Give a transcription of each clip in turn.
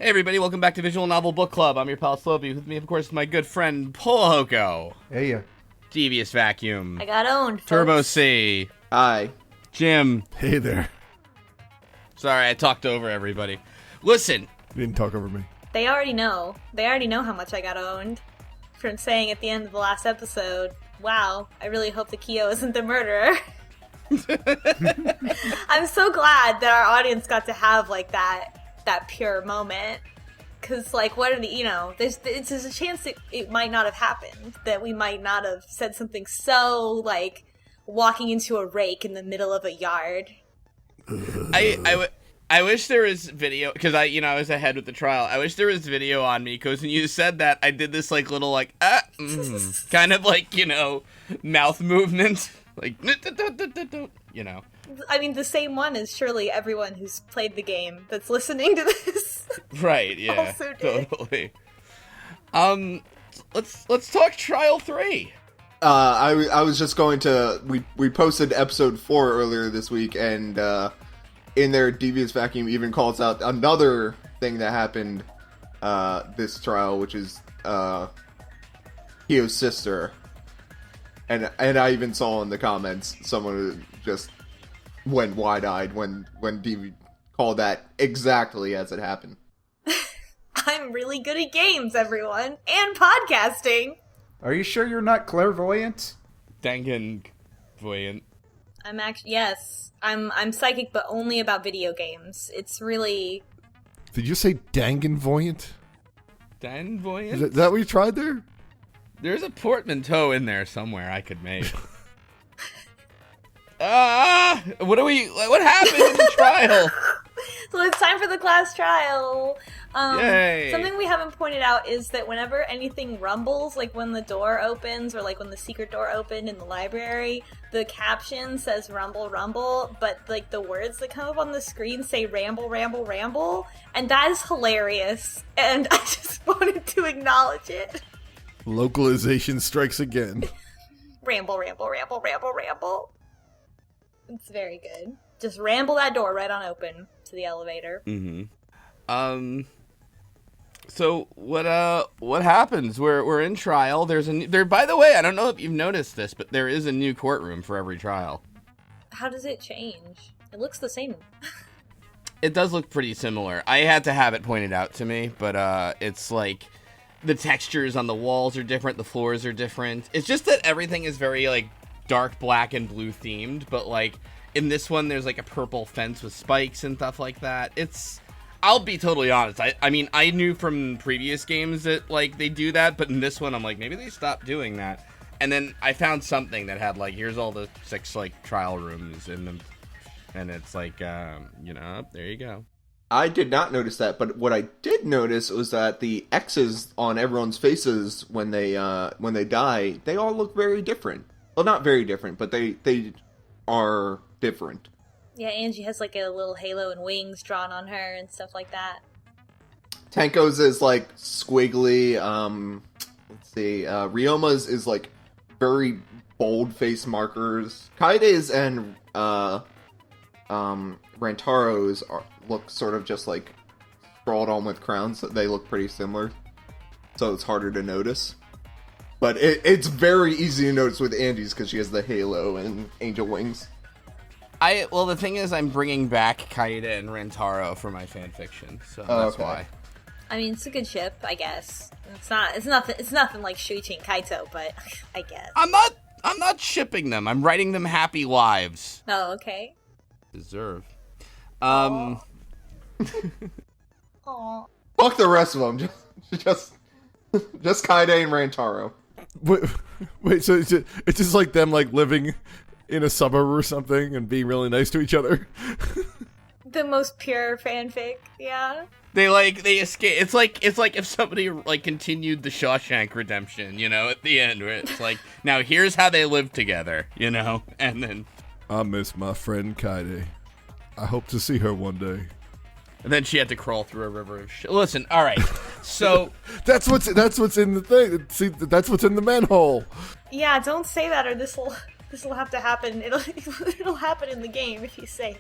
Hey everybody, welcome back to Visual Novel Book Club. I'm your pal Slowbeef. With me, of course, my good friend Polahoko. Hey ya. Devious Vacuum. I got owned, folks. Turbo C. Hi. Jim. Hey there. Sorry, I talked over everybody. Listen. You didn't talk over me. They already know. They already know how much I got owned. From saying at the end of the last episode, wow, I really hope the Kyo isn't the murderer. I'm so glad that our audience got to have, like, that pure moment. Because, like, what are the, there's a chance that it might not have happened. That we might not have said something so, like, walking into a rake in the middle of a yard. I wish there was video, because I was ahead with the trial. I wish there was video on me, because when you said that, I did this, like, little, like, kind of, like, mouth movement. Like, I mean, the same one as surely everyone who's played the game that's listening to this. Right, yeah, also did. Totally. Let's talk Trial 3. I was just going to... We posted episode 4 earlier this week, and in there, Devious Vacuum even calls out another thing that happened this trial, which is Kyo's sister. And I even saw in the comments someone who just went wide-eyed when Devi called that exactly as it happened. I'm really good at games, everyone, and podcasting. Are you sure you're not clairvoyant? Danganvoyant. I'm actually, yes, I'm psychic, but only about video games. It's really... Did you say Danganvoyant? Danganvoyant? Is that what you tried there? There's a portmanteau in there somewhere I could make. What happened in the trial? So it's time for the class trial. Yay. Something we haven't pointed out is that whenever anything rumbles, like when the door opens or like when the secret door opened in the library, the caption says rumble, rumble, but like the words that come up on the screen say ramble, ramble, ramble, and that is hilarious. And I just wanted to acknowledge it. Localization strikes again. Ramble, ramble, ramble, ramble, ramble. It's very good. Just ramble that door right on open to the elevator. Mm-hmm. So what happens? We're in trial. There. By the way, I don't know if you've noticed this, but there is a new courtroom for every trial. How does it change? It looks the same. It does look pretty similar. I had to have it pointed out to me, but it's like the textures on the walls are different, the floors are different. It's just that everything is very like dark black and blue themed, but like in this one there's like a purple fence with spikes and stuff like that. I'll be totally honest. I mean, I knew from previous games that like they do that, but in this one I'm like, maybe they stopped doing that. And then I found something that had like, here's all the 6 like trial rooms in them, and it's like there you go. I did not notice that, but what I did notice was that the X's on everyone's faces when they die, they all look very different. Well, not very different, but they are different. Yeah, Angie has like a little halo and wings drawn on her and stuff like that. Tenko's is like squiggly. Let's see. Ryoma's is like very bold face markers. Kaide's and Rantaro's look sort of just like scrawled on with crowns. They look pretty similar, so it's harder to notice. But it's very easy to notice with Angie's because she has the halo and angel wings. Well, the thing is, I'm bringing back Kaede and Rantaro for my fanfiction, so that's why. I mean, it's a good ship, I guess. It's nothing like Shuichi and Kaito, but I guess. I'm not shipping them. I'm writing them happy lives. Oh, okay. Deserve. Aww. Fuck the rest of them. Just Kaede and Rantaro. Wait, so it's just like them like living in a suburb or something and being really nice to each other? The most pure fanfic, yeah. They escape. It's like if somebody like continued the Shawshank Redemption, at the end where it's like, now here's how they live together, and then I miss my friend Kaede. I hope to see her one day. And then she had to crawl through a river of shit. Listen, all right. So that's what's in the thing. See, that's what's in the manhole. Yeah, don't say that, or this will have to happen. It'll happen in the game if you say.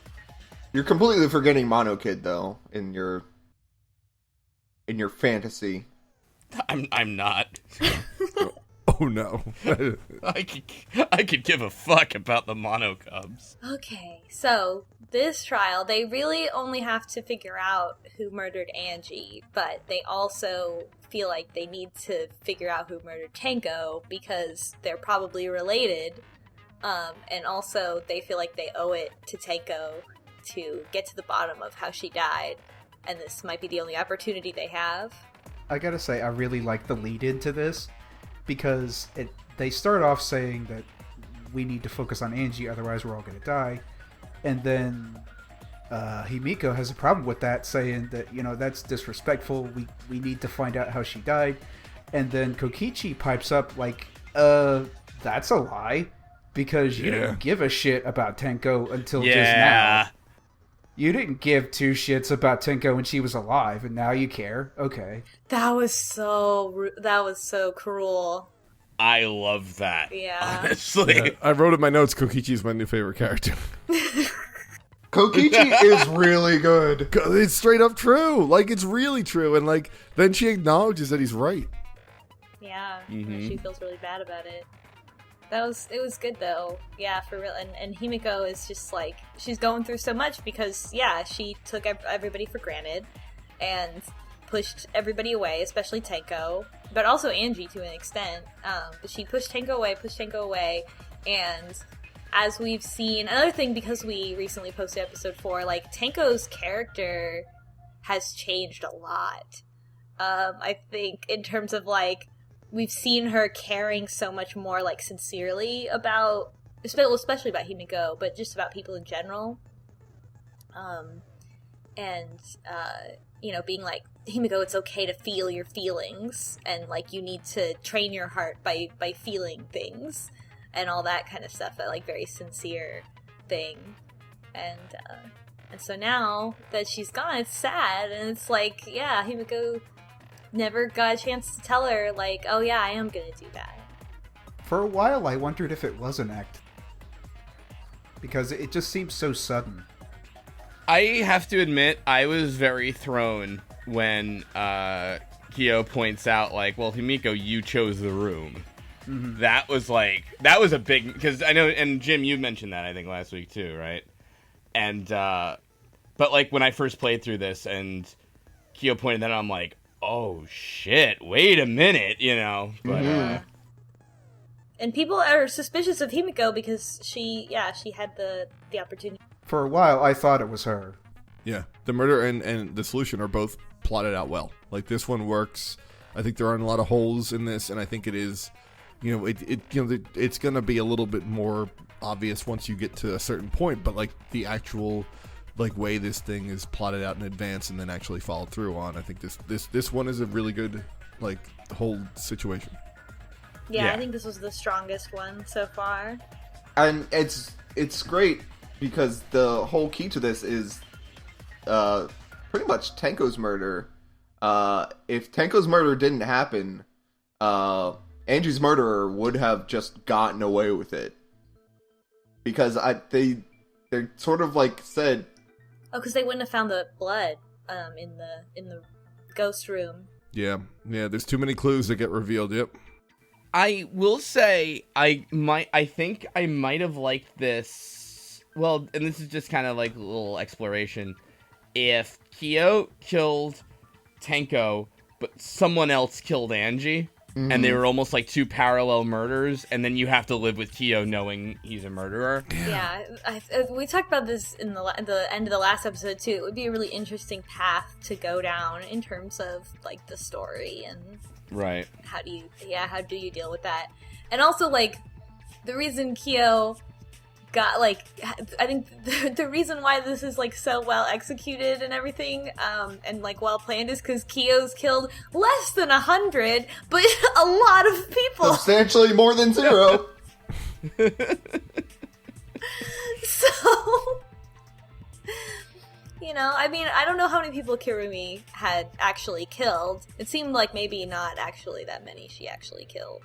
You're completely forgetting Mono Kid though in your in your fantasy. I'm not. Oh no. I could give a fuck about the Mono Cubs. Okay, so this trial, they really only have to figure out who murdered Angie, but they also feel like they need to figure out who murdered Tanko because they're probably related. And also, they feel like they owe it to Tanko to get to the bottom of how she died, and this might be the only opportunity they have. I gotta say, I really like the lead into this, because they start off saying that we need to focus on Angie, otherwise we're all gonna die. And then Himiko has a problem with that, saying that, that's disrespectful, we need to find out how she died. And then Kokichi pipes up like, that's a lie, because you didn't give a shit about Tenko until just now. You didn't give two shits about Tenko when she was alive, and now you care. Okay. That was so cruel. I love that. Yeah. Honestly. Yeah, I wrote in my notes, Kokichi is my new favorite character. Kokichi is really good. It's straight up true. Like, it's really true. And, like, then she acknowledges that he's right. Yeah. Mm-hmm. She feels really bad about it. It was good though. Yeah, for real. And Himiko is just like, she's going through so much because, yeah, she took everybody for granted and pushed everybody away, especially Tanko, but also Angie to an extent. But she pushed Tanko away, and as we've seen, another thing, because we recently posted episode 4, like, Tanko's character has changed a lot. I think in terms of, like, we've seen her caring so much more, like, sincerely about, especially about Himiko, but just about people in general. Being like, Himiko, it's okay to feel your feelings, and, like, you need to train your heart by feeling things, and all that kind of stuff, that, like, very sincere thing. And so now that she's gone, it's sad, and it's like, yeah, Himiko never got a chance to tell her, like, oh yeah, I am gonna do that. For a while, I wondered if it was an act, because it just seems so sudden. I have to admit, I was very thrown when Kyo points out, like, well, Himiko, you chose the room. Mm-hmm. That was a big, because I know, and Jim, you mentioned that, I think, last week too, right? And, but, like, when I first played through this, and Kyo pointed that out, I'm like, oh shit, wait a minute, but and people are suspicious of Himiko because she had the opportunity. For a while, I thought it was her. Yeah, the murder and the solution are both plotted out well. Like, this one works. I think there aren't a lot of holes in this, and I think it is, it's gonna be a little bit more obvious once you get to a certain point. But, like, the actual, like, way this thing is plotted out in advance and then actually followed through on, I think this one is a really good, like, whole situation. Yeah, I think this was the strongest one so far. And it's great because the whole key to this is pretty much Tenko's murder. If Tenko's murder didn't happen, Angie's murderer would have just gotten away with it. Because they sort of, like, said, oh, because they wouldn't have found the blood in the ghost room. Yeah, there's too many clues that get revealed, yep. I will say, I think I might have liked this, well, and this is just kind of like a little exploration, if Kyo killed Tenko, but someone else killed Angie, and they were almost like two parallel murders, and then you have to live with Kyo knowing he's a murderer. Yeah, we talked about this in the end of the last episode too. It would be a really interesting path to go down in terms of, like, the story and right. How do you deal with that? And also, like, the reason Kyo got, like, I think the reason why this is, like, so well executed and everything, and, like, well planned is because Kyo's killed less than 100, but a lot of people. Substantially more than 0. So, I mean, I don't know how many people Kirumi had actually killed. It seemed like maybe not actually that many she actually killed.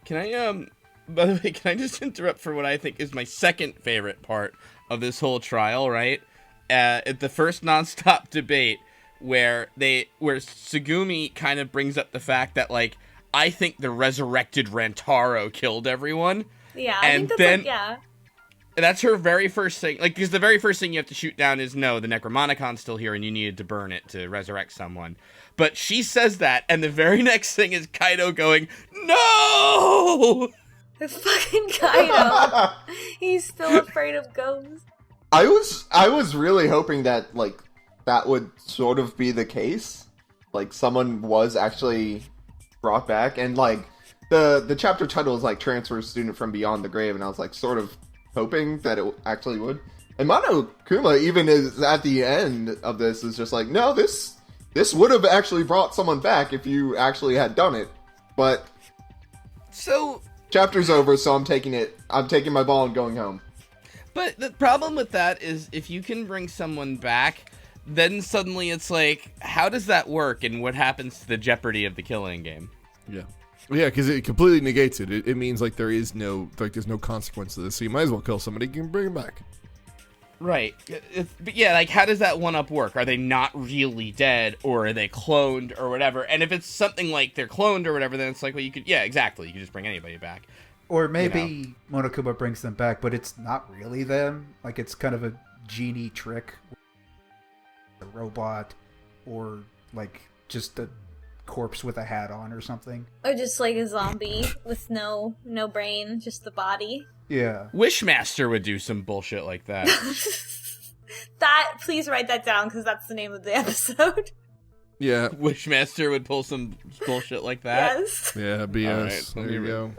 Can I, by the way, can I just interrupt for what I think is my second favorite part of this whole trial, right? At the first nonstop debate, where Tsugumi kind of brings up the fact that, like, I think the resurrected Rantaro killed everyone. Yeah, and I think that's then, like, yeah. That's her very first thing. Like, because the very first thing you have to shoot down is, no, the Necromonocon's still here and you needed to burn it to resurrect someone. But she says that, and the very next thing is Kaido going, no! Fucking Kaido. He's still afraid of ghosts. I was really hoping that, like, that would sort of be the case. Like, someone was actually brought back, and, like, the chapter title is, like, Transfer Student from Beyond the Grave, and I was, like, sort of hoping that it actually would. And Monokuma, even is at the end of this, is just like, no, this would have actually brought someone back if you actually had done it. But So, chapter's over, so I'm taking my ball and going home. but the problem with that is if you can bring someone back, then suddenly it's like, how does that work, and what happens to the jeopardy of the killing game? Yeah. Yeah, because it completely negates it. It means, like, there's no consequence to this, so you might as well kill somebody, you can bring them back. Right. But yeah, like, how does that one-up work? Are they not really dead, or are they cloned, or whatever? And if it's something like they're cloned or whatever, then it's like, well, you could, yeah, exactly, you could just bring anybody back. Or maybe Monokuma brings them back, but it's not really them. Like, it's kind of a genie trick. A robot, or, like, just a corpse with a hat on or something. Or just like a zombie with no brain, just the body. Yeah. Wishmaster would do some bullshit like that. Please write that down, because that's the name of the episode. Yeah. Wishmaster would pull some bullshit like that. Yes. Yeah, BS. All right, there you go.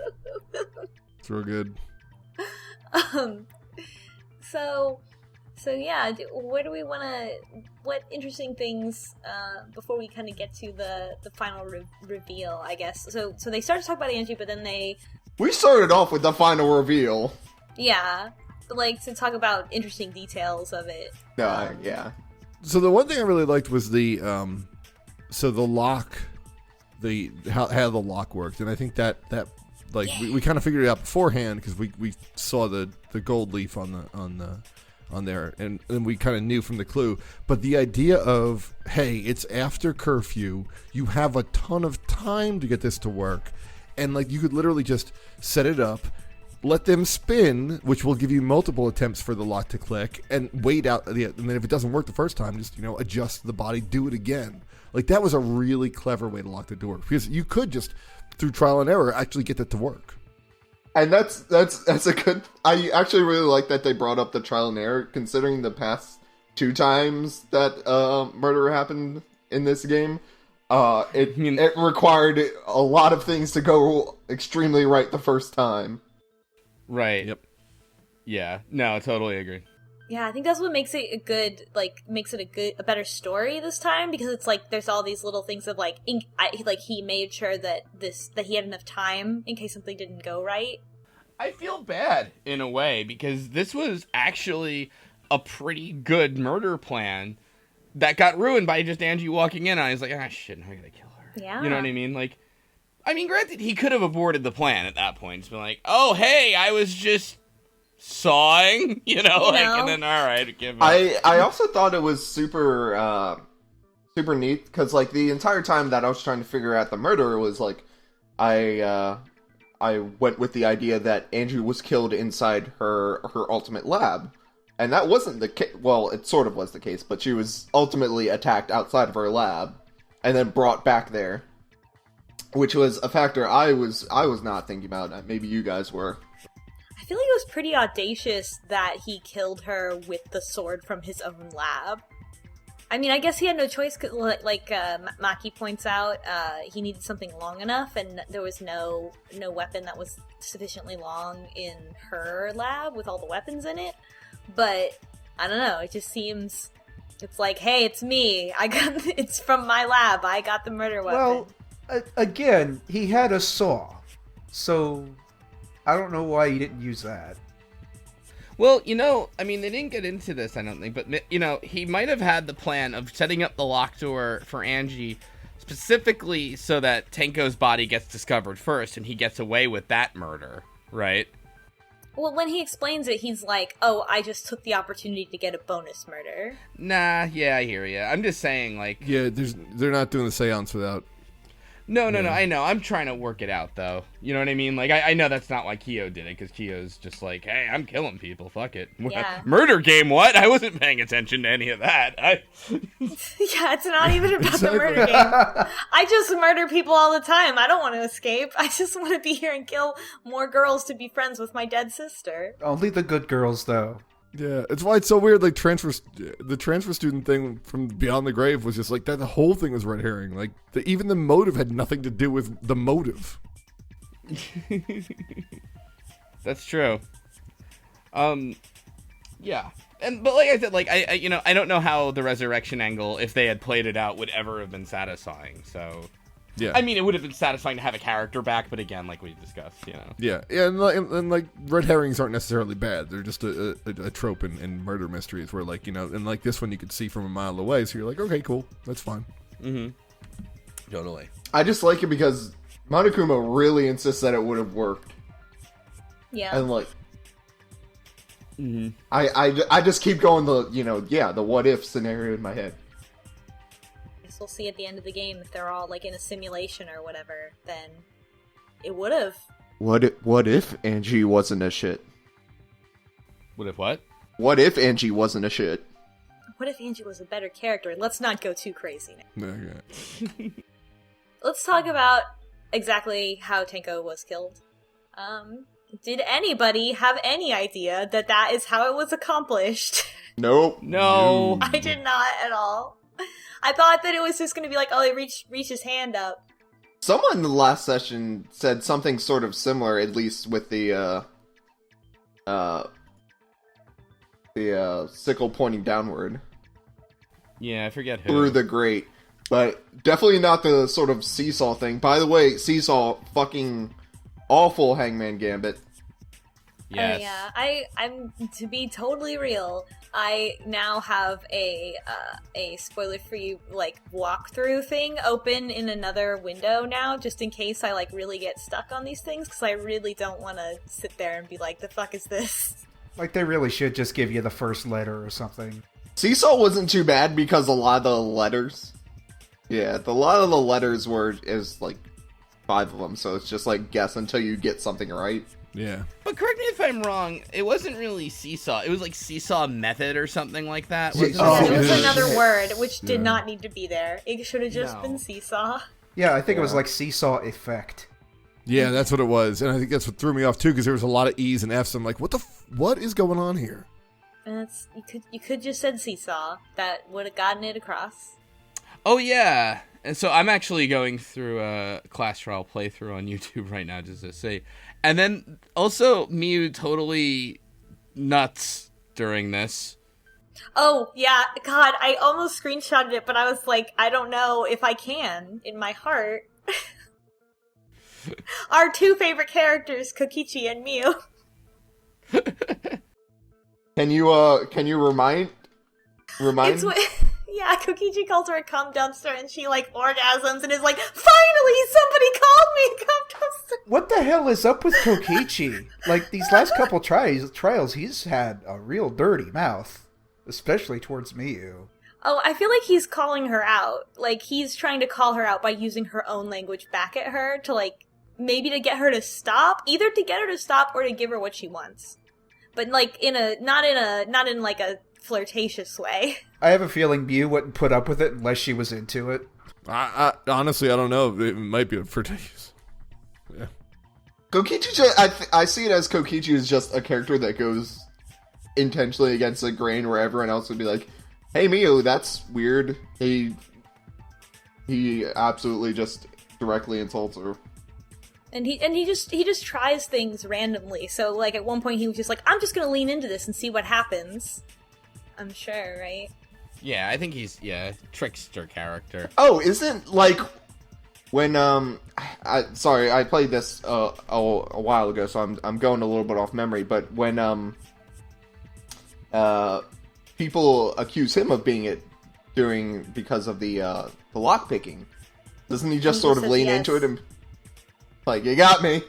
It's real good. So yeah, what interesting things, before we kind of get to the final reveal, I guess. So they start to talk about Angie, but then We started off with the final reveal. yeah, like, to talk about interesting details of it. Yeah. So the one thing I really liked was the lock, how the lock worked, and I think that like we kind of figured it out beforehand because we saw the gold leaf on there, and we kind of knew from the clue. But the idea of, hey, it's after curfew, you have a ton of time to get this to work, and, like, you could literally just set it up, let them spin, which will give you multiple attempts for the lock to click, and wait out, and then if it doesn't work the first time, just, adjust the body, do it again. Like, that was a really clever way to lock the door, because you could just, through trial and error, actually get that to work. And that's a good. I actually really like that they brought up the trial and error, considering the past 2 times that murder happened in this game. It required a lot of things to go extremely right the first time. Right. Yep. Yeah. No, I totally agree. Yeah, I think that's what makes it a better story this time, because it's like there's all these little things of like he made sure that he had enough time in case something didn't go right. I feel bad in a way because this was actually a pretty good murder plan that got ruined by just Angie walking in. And I was like, shit, I gotta kill her. Yeah. You know what I mean? Like, granted, he could have aborted the plan at that point. Just been like, oh, hey, I was just sawing, and then, all right, give up. I also thought it was super neat, because, like, the entire time that I was trying to figure out the murder was, like, I went with the idea that Andrew was killed inside her ultimate lab. And that wasn't the case. Well, it sort of was the case, but she was ultimately attacked outside of her lab and then brought back there, which was a factor I was not thinking about. Maybe you guys were. I feel like it was pretty audacious that he killed her with the sword from his own lab. I mean, I guess he had no choice, cause, like Maki points out, he needed something long enough, and there was no weapon that was sufficiently long in her lab with all the weapons in it. But I don't know, it just seems, it's like, hey, it's me. It's from my lab. I got the murder weapon. Well, again, he had a saw, so I don't know why he didn't use that. Well, they didn't get into this, I don't think, but, he might have had the plan of setting up the locked door for Angie specifically so that Tenko's body gets discovered first and he gets away with that murder, right? Well, when he explains it, he's like, "Oh, I just took the opportunity to get a bonus murder." Nah, yeah, I hear you. I'm just saying, like... Yeah, they're not doing the seance without... No, I know. I'm trying to work it out, though. You know what I mean? Like, I know that's not why Kyo did it, because Kyo's just like, hey, I'm killing people. Fuck it. Yeah. Murder game, what? I wasn't paying attention to any of that. Yeah, it's not even about the murder game. I just murder people all the time. I don't want to escape. I just want to be here and kill more girls to be friends with my dead sister. Only the good girls, though. Yeah, it's why it's so weird. Like the transfer student thing from Beyond the Grave was just like that. The whole thing was red herring. Like even the motive had nothing to do with the motive. That's true. Yeah, but like I said, like I don't know how the resurrection angle, if they had played it out, would ever have been satisfying. So. Yeah, I mean, it would have been satisfying to have a character back, but again, like we discussed, Yeah, and like red herrings aren't necessarily bad. They're just a trope in murder mysteries where, like, and like this one you could see from a mile away, so you're like, okay, cool, that's fine. Mm-hmm. Totally. I just like it because Monokuma really insists that it would have worked. Yeah. And like, Mm-hmm. I just keep going the what if scenario in my head. We'll see at the end of the game if they're all like in a simulation or whatever, then it would have. What if Angie wasn't a shit? What if what? What if Angie wasn't a shit? What if Angie was a better character? Let's not go too crazy now. Okay. Let's talk about exactly how Tenko was killed. Did anybody have any idea that is how it was accomplished? Nope. No. I did not at all. I thought that it was just going to be like, oh, he reached his hand up. Someone in the last session said something sort of similar, at least with the sickle pointing downward. Yeah, I forget who. Through the grate. But definitely not the sort of seesaw thing. By the way, seesaw, fucking awful Hangman Gambit. Yes. Yeah, I'm to be totally real. I now have a spoiler-free like walkthrough thing open in another window now, just in case I like really get stuck on these things, because I really don't want to sit there and be like, "The fuck is this?" Like they really should just give you the first letter or something. Seesaw wasn't too bad because a lot of the letters. Yeah, a lot of the letters is like 5 of them, so it's just like guess until you get something right. Yeah. But correct me if I'm wrong, it wasn't really seesaw. It was like seesaw method or something like that. Yeah, Yeah, there was Oh. another word which did Yeah. not need to be there. It should have just No. been seesaw. Yeah, I think it was like seesaw effect. Yeah, that's what it was, and I think that's what threw me off too, because there was a lot of E's and F's. I'm like, what is going on here? And you could just said seesaw. That would have gotten it across. Oh yeah, and so I'm actually going through a class trial playthrough on YouTube right now, just to say. And then also Miu totally nuts during this. Oh, yeah, God, I almost screenshotted it, but I was like, I don't know if I can, in my heart. Our 2 favorite characters, Kokichi and Miu. Can you remind? It's what, yeah, Kokichi calls her a cum dumpster, and she, like, orgasms and is like, finally, somebody called me a cum dumpster! What the hell is up with Kokichi? Like, these last couple trials, he's had a real dirty mouth. Especially towards Miu. Oh, I feel like he's calling her out. Like, he's trying to call her out by using her own language back at her to, like, maybe to get her to stop. Either to get her to stop or to give her what she wants. But, like, not in like a flirtatious way. I have a feeling Miu wouldn't put up with it unless she was into it. I honestly, I don't know. It might be a flirtatious. Yeah. Kokichi, I see it as Kokichi is just a character that goes intentionally against the grain, where everyone else would be like, "Hey, Miu, that's weird." He absolutely just directly insults her. And he just tries things randomly. So, like, at one point he was just like, I'm just gonna lean into this and see what happens. I'm sure, right? Yeah, I think he's trickster character. Oh, isn't like when sorry, I played this a while ago, so I'm going a little bit off memory. But when people accuse him of being because of the lockpicking, doesn't he just sort of says lean yes. into it and like, you got me?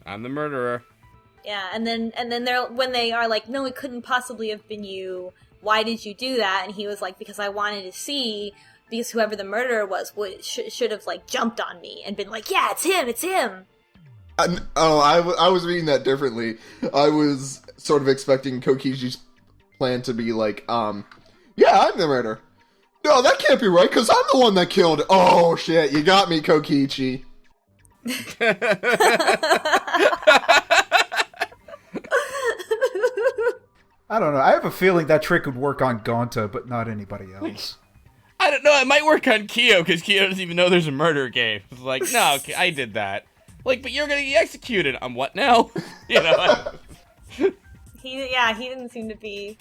I'm the murderer. Yeah, and then they're when they are like, no, it couldn't possibly have been you. Why did you do that? And he was like, because I wanted to see, because whoever the murderer was should have like jumped on me and been like, yeah, it's him. I was reading that differently. I was sort of expecting Kokichi's plan to be like, yeah, I'm the murderer. No, that can't be right, because I'm the one that killed. Oh, shit, you got me, Kokichi. I don't know. I have a feeling that trick would work on Gonta, but not anybody else. I don't know. It might work on Kyo, because Kyo doesn't even know there's a murder game. It's like, no, I did that. Like, but you're gonna get executed. On what now? You know. He didn't seem to be.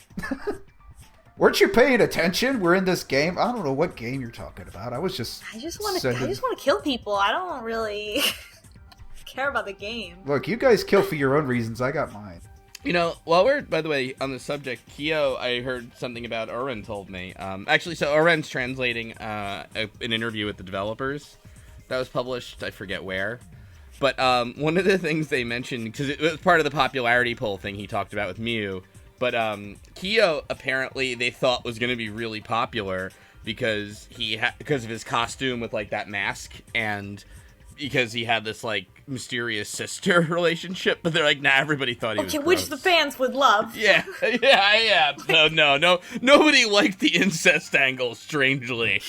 Weren't you paying attention? We're in this game. I don't know what game you're talking about. I just want to kill people. I don't really care about the game. Look, you guys kill for your own reasons. I got mine. You know, while we're, by the way, on the subject, Kyo, I heard something about Uren told me. Actually, so Uren's translating an interview with the developers that was published. I forget where. But one of the things they mentioned, because it was part of the popularity poll thing he talked about with Mew, but Kyo apparently they thought was going to be really popular because because of his costume with like that mask and because he had this like mysterious sister relationship. But they're like, nah, everybody thought he was gross. Which the fans would love. Yeah. So no, nobody liked the incest angle. Strangely,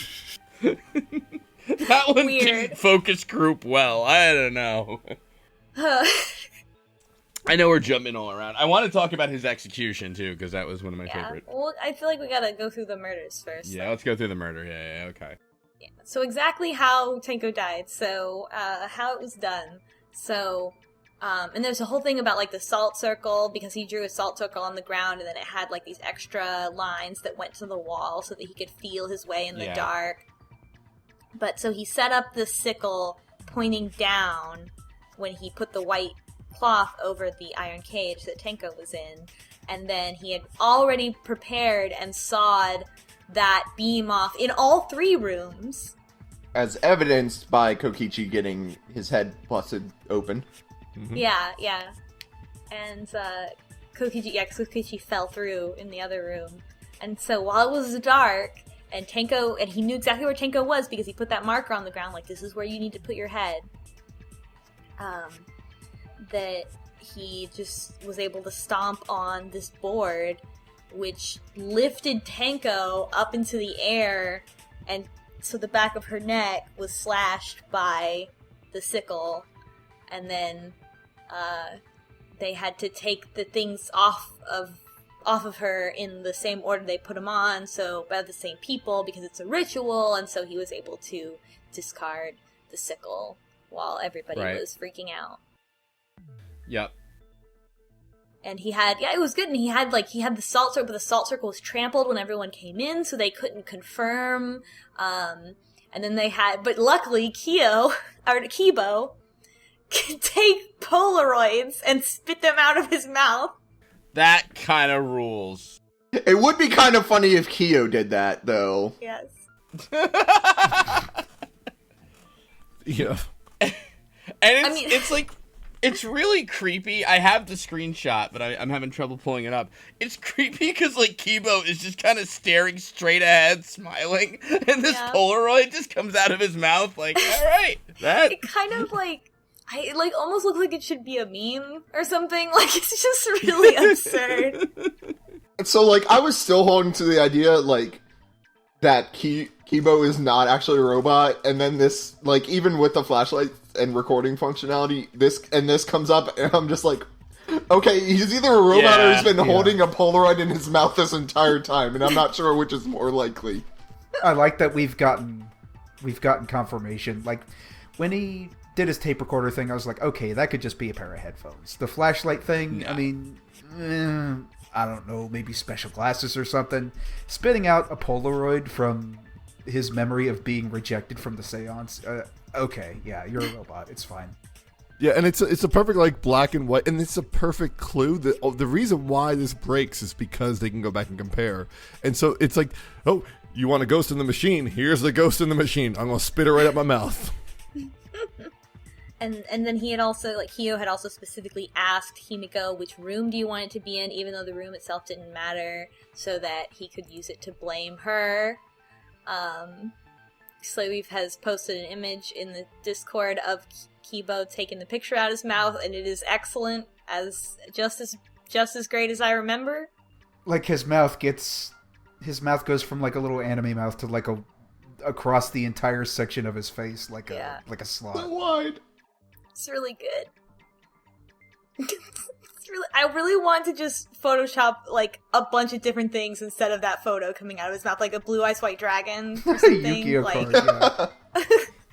that one didn't focus group well. I don't know. I know we're jumping all around. I want to talk about his execution, too, because that was one of my favorite. Well, I feel like we gotta go through the murders first. Yeah, let's go through the murder. Yeah, okay. Yeah. So exactly how Tenko died. So, how it was done. So, and there's a whole thing about, like, the salt circle, because he drew a salt circle on the ground, and then it had, like, these extra lines that went to the wall so that he could feel his way in the dark. But, so he set up the sickle pointing down when he put the white cloth over the iron cage that Tenko was in, and then he had already prepared and sawed that beam off in all 3 rooms. As evidenced by Kokichi getting his head busted open. Mm-hmm. Yeah. And Kokichi fell through in the other room. And so while it was dark, and he knew exactly where Tenko was because he put that marker on the ground, like, this is where you need to put your head. That he just was able to stomp on this board, which lifted Tenko up into the air, and so the back of her neck was slashed by the sickle, and then they had to take the things off of her in the same order they put them on, so by the same people, because it's a ritual, and so he was able to discard the sickle while everybody was freaking out. Yep. And he had, it was good, and he had the salt circle, but the salt circle was trampled when everyone came in, so they couldn't confirm, and then but luckily, Kibo, could take Polaroids and spit them out of his mouth. That kind of rules. It would be kind of funny if Kyo did that, though. Yes. Yeah. And it's like, it's really creepy. I have the screenshot, but I'm having trouble pulling it up. It's creepy because, like, Kibo is just kind of staring straight ahead, smiling, and this Polaroid just comes out of his mouth, like, all right. It kind of, like, almost looks like it should be a meme or something. Like, it's just really absurd. So, like, I was still holding to the idea, like, that Kibo is not actually a robot, and then this, like, even with the flashlight and recording functionality, this comes up, and I'm just like, okay, he's either a robot or he's been holding a Polaroid in his mouth this entire time, and I'm not sure which is more likely. I like that we've gotten confirmation. Like, when he did his tape recorder thing, I was like, okay, that could just be a pair of headphones. The flashlight thing, I mean, I don't know, maybe special glasses or something. Spitting out a Polaroid from his memory of being rejected from the seance, okay, yeah, you're a robot, it's fine. Yeah, and it's a perfect, like, black and white, and it's a perfect clue that the reason why this breaks is because they can go back and compare. And so it's like, oh, you want a ghost in the machine? Here's the ghost in the machine. I'm going to spit it right out my mouth. And then he had also, like, Kyo had also specifically asked Himiko, which room do you want it to be in, even though the room itself didn't matter, so that he could use it to blame her. Slowbeef has posted an image in the Discord of Kibo taking the picture out of his mouth, and it is excellent, just as great as I remember. Like, his mouth goes from, like, a little anime mouth to, like, across the entire section of his face, like a slot. So wide. It's really good. I really want to just Photoshop, like, a bunch of different things instead of that photo coming out of his mouth, like a Blue Eyes White Dragon or something. Yu-Gi-Oh like... card,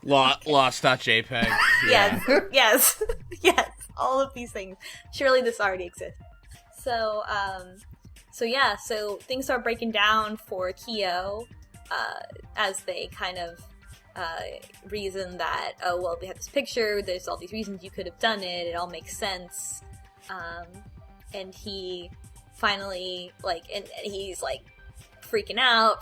yeah. Lost.jpg. Yes, yes, all of these things. Surely this already exists. So things start breaking down for Kyo, as they kind of reason that, oh, well, we have this picture, there's all these reasons you could have done it all makes sense. And he finally, like, and he's, like, freaking out.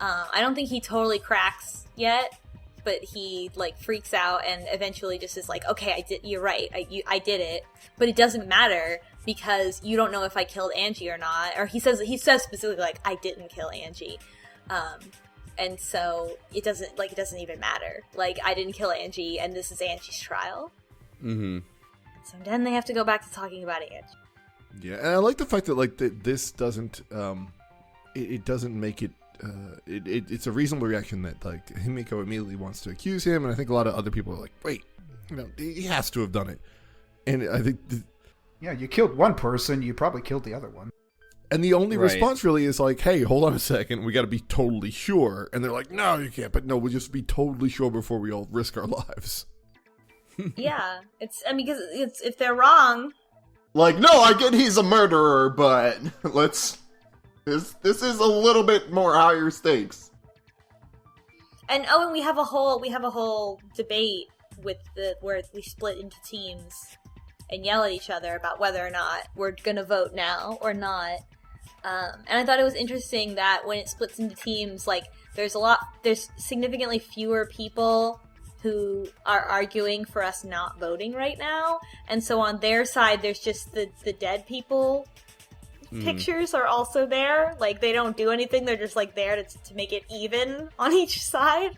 I don't think he totally cracks yet, but he, like, freaks out and eventually just is like, okay, you're right, I did it, but it doesn't matter because you don't know if I killed Angie or not, or he says specifically, like, I didn't kill Angie, and so it doesn't even matter, like, I didn't kill Angie, and this is Angie's trial. Mm-hmm. So then they have to go back to talking about Angie. Yeah, and I like the fact that, like, this doesn't, it doesn't make it, it's a reasonable reaction that, like, Himiko immediately wants to accuse him, and I think a lot of other people are like, wait, he has to have done it. And I think... Yeah, you killed one person, you probably killed the other one. And the only response really is like, hey, hold on a second, we gotta be totally sure. And they're like, no, you can't, but no, we'll just be totally sure before we all risk our lives. Yeah, because if they're wrong... Like, no, I get he's a murderer, but this is a little bit more higher stakes. And we have a whole debate where we split into teams and yell at each other about whether or not we're gonna vote now or not. And I thought it was interesting that when it splits into teams, like, there's significantly fewer people who are arguing for us not voting right now, and so on their side there's just the dead people pictures are also there. Like, they don't do anything, they're just, like, there to make it even on each side.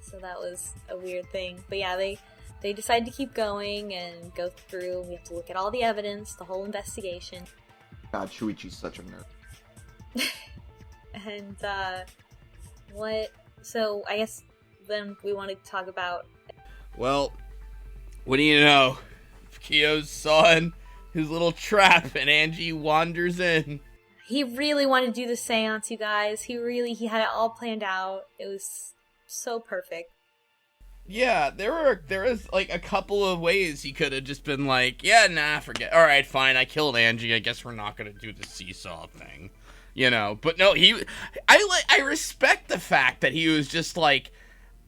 So that was a weird thing. But yeah, they decide to keep going and go through. We have to look at all the evidence, the whole investigation. God, Shuichi's such a nerd. And so I guess then we want to talk about... Well, what do you know? Kyo's sawing his little trap and Angie wanders in. He really wanted to do the seance, you guys. He had it all planned out. It was so perfect. Yeah, there was like a couple of ways he could have just been like, yeah, nah, forget. All right, fine, I killed Angie. I guess we're not going to do the seesaw thing. You know, but no, I respect the fact that he was just like,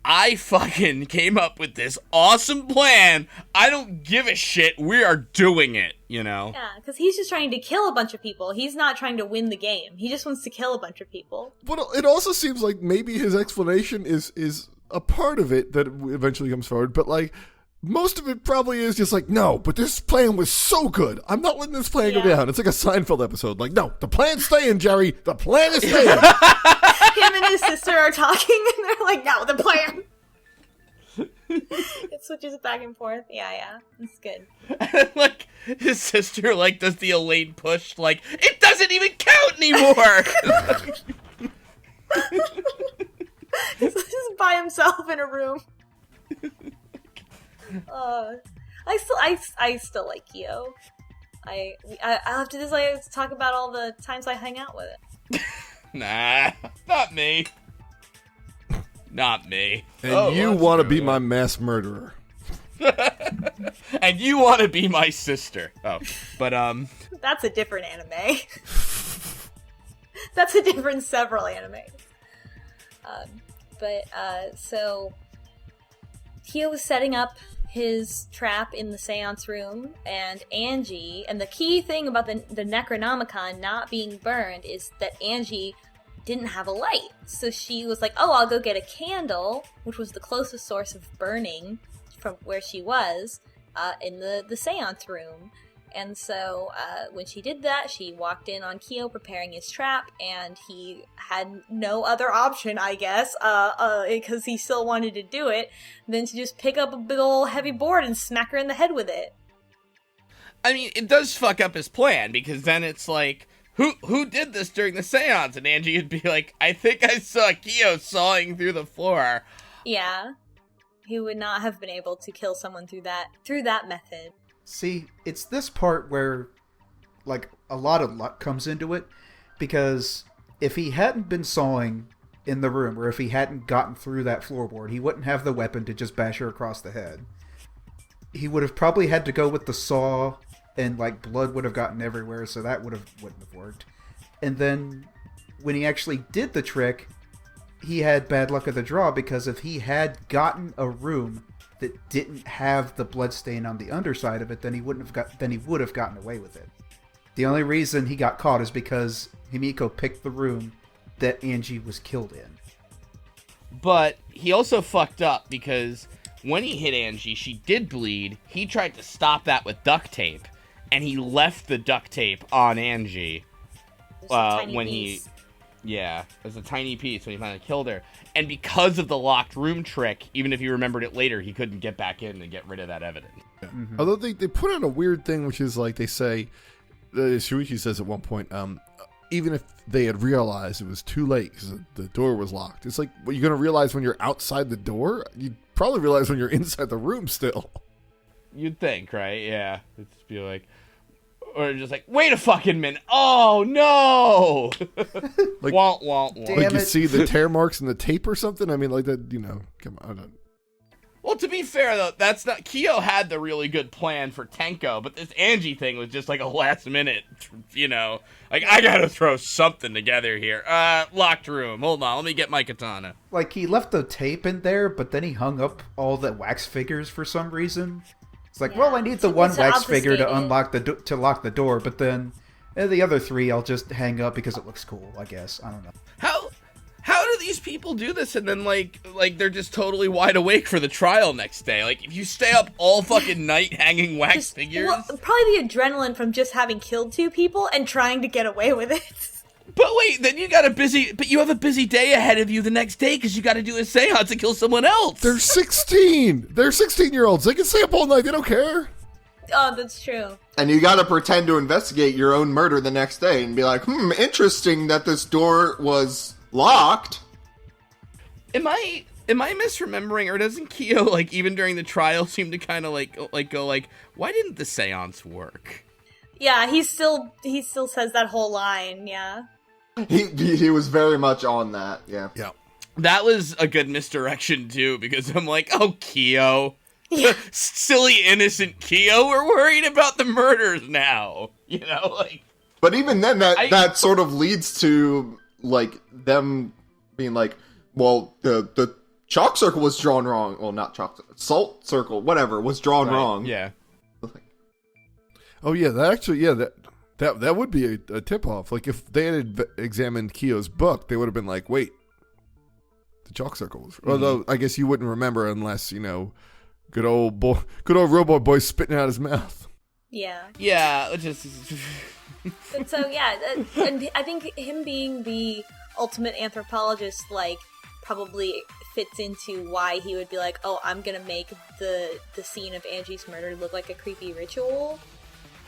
I fucking came up with this awesome plan. I don't give a shit. We are doing it, you know? Yeah, because he's just trying to kill a bunch of people. He's not trying to win the game. He just wants to kill a bunch of people. But it also seems like maybe his explanation is a part of it that eventually comes forward, but, like, most of it probably is just like, no, but this plan was so good. I'm not letting this plan go down. It's like a Seinfeld episode. Like, no, the plan's staying, Jerry. The plan is staying. Him and his sister are talking, and they're like, no, the plan. It switches back and forth. Yeah, it's good. Like, his sister, like, does the Elaine push, like, it doesn't even count anymore! He's just by himself in a room. I still like Kyo. After this, I have to talk about all the times I hang out with it. Nah, not me. Not me. And you want to be my mass murderer. And you want to be my sister. Oh, but That's a different anime. That's a different several animes. So Kyo was setting up his trap in the seance room, and Angie, and the key thing about the Necronomicon not being burned is that Angie didn't have a light. So she was like, oh, I'll go get a candle, which was the closest source of burning from where she was, in the seance room. And so when she did that, she walked in on Kyo preparing his trap, and he had no other option, I guess, because he still wanted to do it, than to just pick up a big ol' heavy board and smack her in the head with it. I mean, it does fuck up his plan, because then it's like, who did this during the seance? And Angie would be like, I think I saw Kyo sawing through the floor. Yeah. He would not have been able to kill someone through that method. See, it's this part where, like, a lot of luck comes into it, because if he hadn't been sawing in the room, or if he hadn't gotten through that floorboard, he wouldn't have the weapon to just bash her across the head. He would have probably had to go with the saw, and, like, blood would have gotten everywhere, so that wouldn't have worked. And then, when he actually did the trick, he had bad luck of the draw, because if he had gotten a room that didn't have the bloodstain on the underside of it, then he would have gotten away with it. The only reason he got caught is because Himiko picked the room that Angie was killed in. But he also fucked up, because when he hit Angie, she did bleed. He tried to stop that with duct tape, and he left the duct tape on Angie when he... Yeah, it was a tiny piece when he finally killed her. And because of the locked room trick, even if he remembered it later, he couldn't get back in and get rid of that evidence. Yeah. Mm-hmm. Although they put out a weird thing, which is like they say, Shuichi says at one point, even if they had realized it was too late because the door was locked. It's like, well, you're going to realize when you're outside the door? You'd probably realize when you're inside the room still. You'd think, right? Yeah. It'd just be like... Or just like, wait a fucking minute. Oh, no! Like, womp, womp, womp. Like you see the tear marks in the tape or something? I mean, like that, come on. Well, to be fair, though, that's not... Kyo had the really good plan for Tenko, but this Angie thing was just like a last minute, like, I gotta throw something together here. Locked room. Hold on, let me get my katana. Like, he left the tape in there, but then he hung up all the wax figures for some reason. It's like, well, I need the one wax figure to lock the door, but then the other three I'll just hang up because it looks cool, I guess. I don't know. How do these people do this and then like they're just totally wide awake for the trial next day? Like, if you stay up all fucking night hanging wax figures? Well, probably the adrenaline from just having killed two people and trying to get away with it. But wait, then you have a busy day ahead of you the next day because you got to do a seance to kill someone else. They're 16. They're 16-year-olds. They can stay up all night. They don't care. Oh, that's true. And you gotta pretend to investigate your own murder the next day and be like, interesting that this door was locked. Am I misremembering, or doesn't Kyo, like, even during the trial seem to kind of go why didn't the seance work? Yeah, he still says that whole line, yeah. He was very much on that, yeah. Yeah. That was a good misdirection, too, because I'm like, oh, Kyo. Yeah. Silly, innocent Kyo, we're worried about the murders now. Like... But even then, that sort of leads to, like, them being like, well, the chalk circle was drawn wrong. Well, not chalk, salt circle, whatever, was drawn wrong. Yeah. Oh yeah, that would be a tip-off. Like, if they had examined Kyo's book, they would have been like, wait, the chalk circle was... Mm-hmm. Although, I guess you wouldn't remember unless, good old robot boy spitting out his mouth. Yeah. Yeah, just... And so, yeah, and I think him being the ultimate anthropologist, like, probably fits into why he would be like, oh, I'm gonna make the scene of Angie's murder look like a creepy ritual.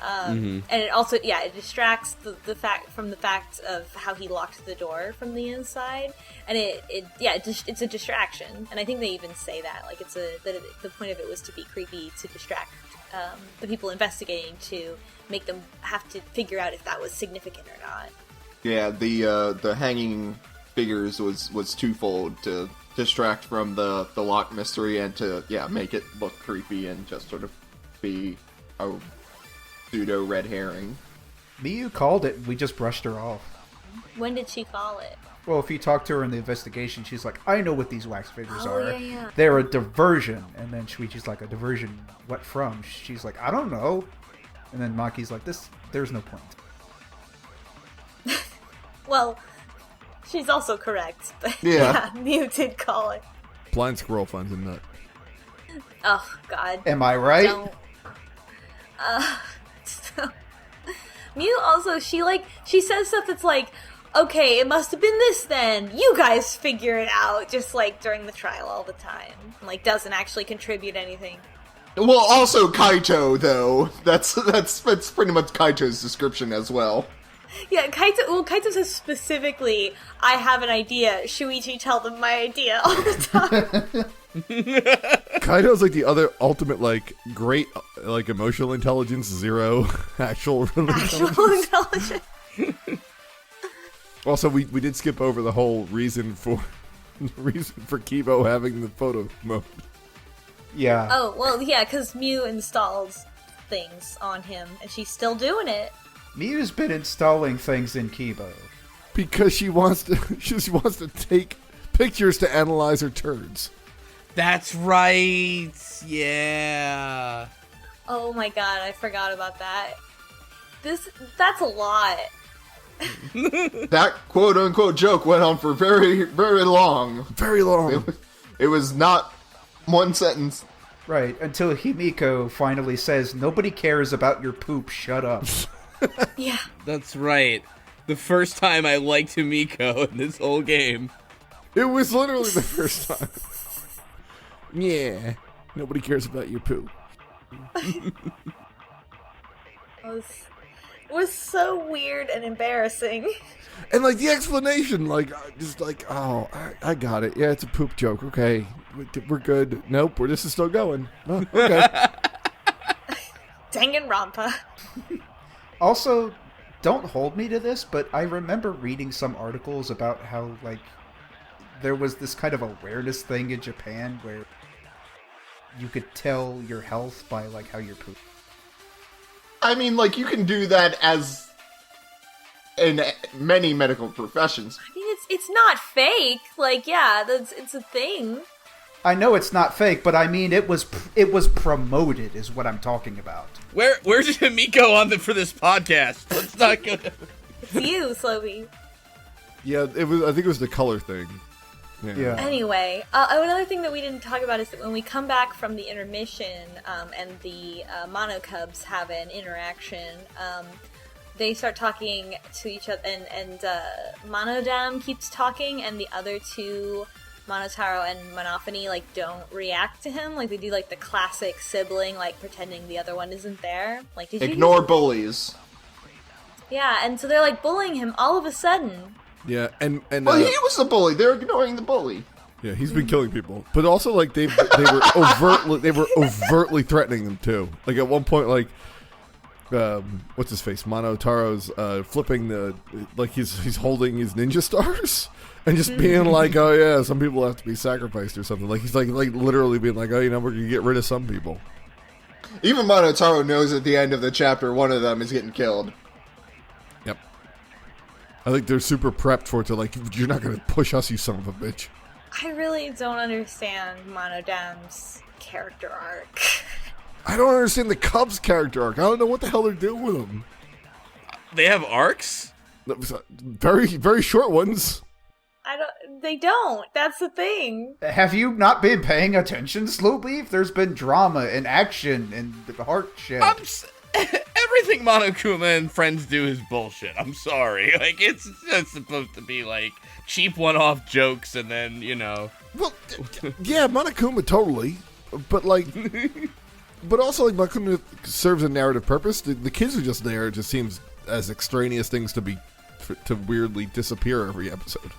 And it also, it distracts the fact of how he locked the door from the inside, and it's a distraction. And I think they even say that, like, the point of it was to be creepy, to distract the people investigating, to make them have to figure out if that was significant or not. Yeah, the hanging figures was twofold, to distract from the lock mystery and to make it look creepy and just sort of be a pseudo red herring. Miyu called it, we just brushed her off. When did she call it? Well, if you talk to her in the investigation, she's like, I know what these wax figures are. Yeah. They're a diversion. And then Shuichi's like, a diversion? What from? She's like, I don't know. And then Maki's like, there's no point. Well, She's also correct. But Yeah. Mew did call it. Blind squirrel finds a nut. Oh, God. Am I right? Don't. So, Mew also, she says stuff that's like, okay, it must have been this then. You guys figure it out. Just, like, during the trial all the time. Like, doesn't actually contribute anything. Well, also Kaito, though. That's pretty much Kaito's description as well. Yeah, Kaito says specifically, I have an idea. Shuichi, tell them my idea all the time. Kaido's like the other ultimate, like, great, like, emotional intelligence, zero actual Intelligence. Also, we did skip over the whole reason for Kibo having the photo mode. Yeah. Oh, well, yeah, because Mew installs things on him, and she's still doing it. Mew's been installing things in Kibo. Because she wants to take pictures to analyze her turds. That's right. Yeah. Oh my god, I forgot about that. That's a lot. That quote-unquote joke went on for very, very long. Very long. It was not one sentence. Right, until Himiko finally says, nobody cares about your poop, shut up. Yeah. That's right. The first time I liked Himiko in this whole game. It was literally the first time. Yeah. Nobody cares about your poo. It was so weird and embarrassing. And, like, the explanation, like, just like, oh, I got it. Yeah, it's a poop joke. Okay. We're good. Nope, this is still going. Oh, okay. Danganronpa. Also, don't hold me to this, but I remember reading some articles about how, like, there was this kind of awareness thing in Japan where you could tell your health by, like, how you're pooping. I mean, like, you can do that as in many medical professions. I mean, it's not fake. Like, yeah, it's a thing. I know it's not fake, but I mean, it was promoted, is what I'm talking about. Where's Himiko on for this podcast? Let's not go. It's you, Slowbeef. Yeah, I think it was the color thing. Yeah. Anyway, another thing that we didn't talk about is that when we come back from the intermission and the Monokubs have an interaction, they start talking to each other, and Monodam keeps talking, and the other two, Monotaro and Monophony, like, don't react to him. Like, they do, like, the classic sibling, like, pretending the other one isn't there. Like, did you Ignore bullies. Yeah, and so they're, like, bullying him all of a sudden. Yeah, and Well, he was the bully. They're ignoring the bully. yeah, he's been killing people, but also like they were overtly threatening them too. Like at one point, like what's his face, Monotaro's flipping the he's holding his ninja stars and just being like, oh yeah, some people have to be sacrificed or something. Like he's like literally being like, oh, you know, we're gonna get rid of some people. Even Monotaro knows at the end of the chapter one of them is getting killed. Yep. I think they're super prepped for it to, like, you're not going to push us, you son of a bitch. I really don't understand Monodam's character arc. I don't understand the Cubs character arc. I don't know what the hell they're doing with them. They have arcs? Very, very short ones. They don't. That's the thing. Have you not been paying attention, Slowbeef? There's been drama and action and heart shit. Everything Monokuma and friends do is bullshit. I'm sorry. Like, it's just supposed to be, like, cheap one-off jokes and then, you know. Well, yeah, Monokuma totally. But, like, but also, like, Monokuma serves a narrative purpose. The kids are just there. It just seems as extraneous things to weirdly disappear every episode.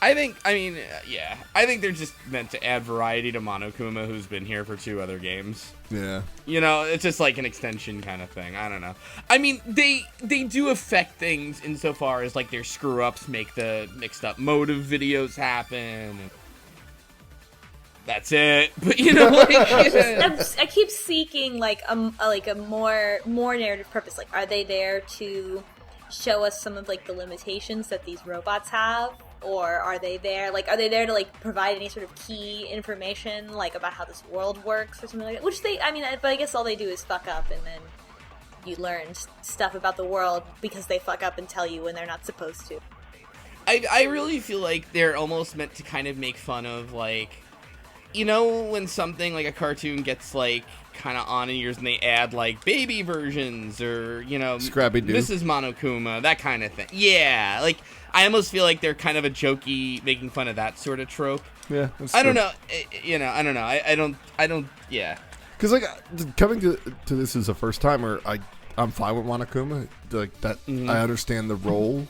I think they're just meant to add variety to Monokuma, who's been here for 2 other games. Yeah. You know, it's just like an extension kind of thing. I don't know. I mean, they do affect things insofar as, like, their screw-ups make the mixed-up motive videos happen. That's it. But, you know, like... I keep seeking, like, a more narrative purpose. Like, are they there to show us some of, like, the limitations that these robots have? Or are they there to, like, provide any sort of key information, like, about how this world works or something like that? Which but I guess all they do is fuck up, and then you learn stuff about the world because they fuck up and tell you when they're not supposed to. I really feel like they're almost meant to kind of make fun of, like, you know, when something like a cartoon gets like kind of on in years and they add like baby versions or, you know, Scrappy-Doo. Mrs. Monokuma, that kind of thing. Yeah, like I almost feel like they're kind of a jokey, making fun of that sort of trope. Yeah, that's I true. don't know, you know, I don't know. I don't. Yeah, Because like coming to this as a first timer, I'm fine with Monokuma. Like that, I understand the role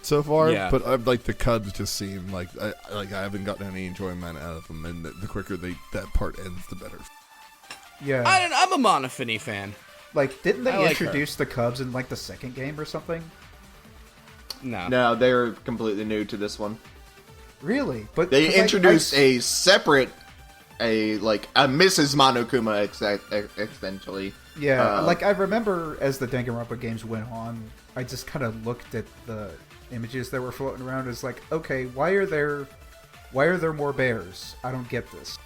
so far. Yeah. But like the Cubs just seem like I haven't gotten any enjoyment out of them, and the quicker that part ends, the better. Yeah. I'm a Monofini fan. Like, didn't they I like introduce the Cubs in like the second game or something? No, they're completely new to this one. Really? But They 'cause I- introduced a separate, a Mrs. Monokuma essentially. Yeah, like I remember as the Danganronpa games went on, I just kind of looked at the images that were floating around as like, okay, why are there more bears? I don't get this.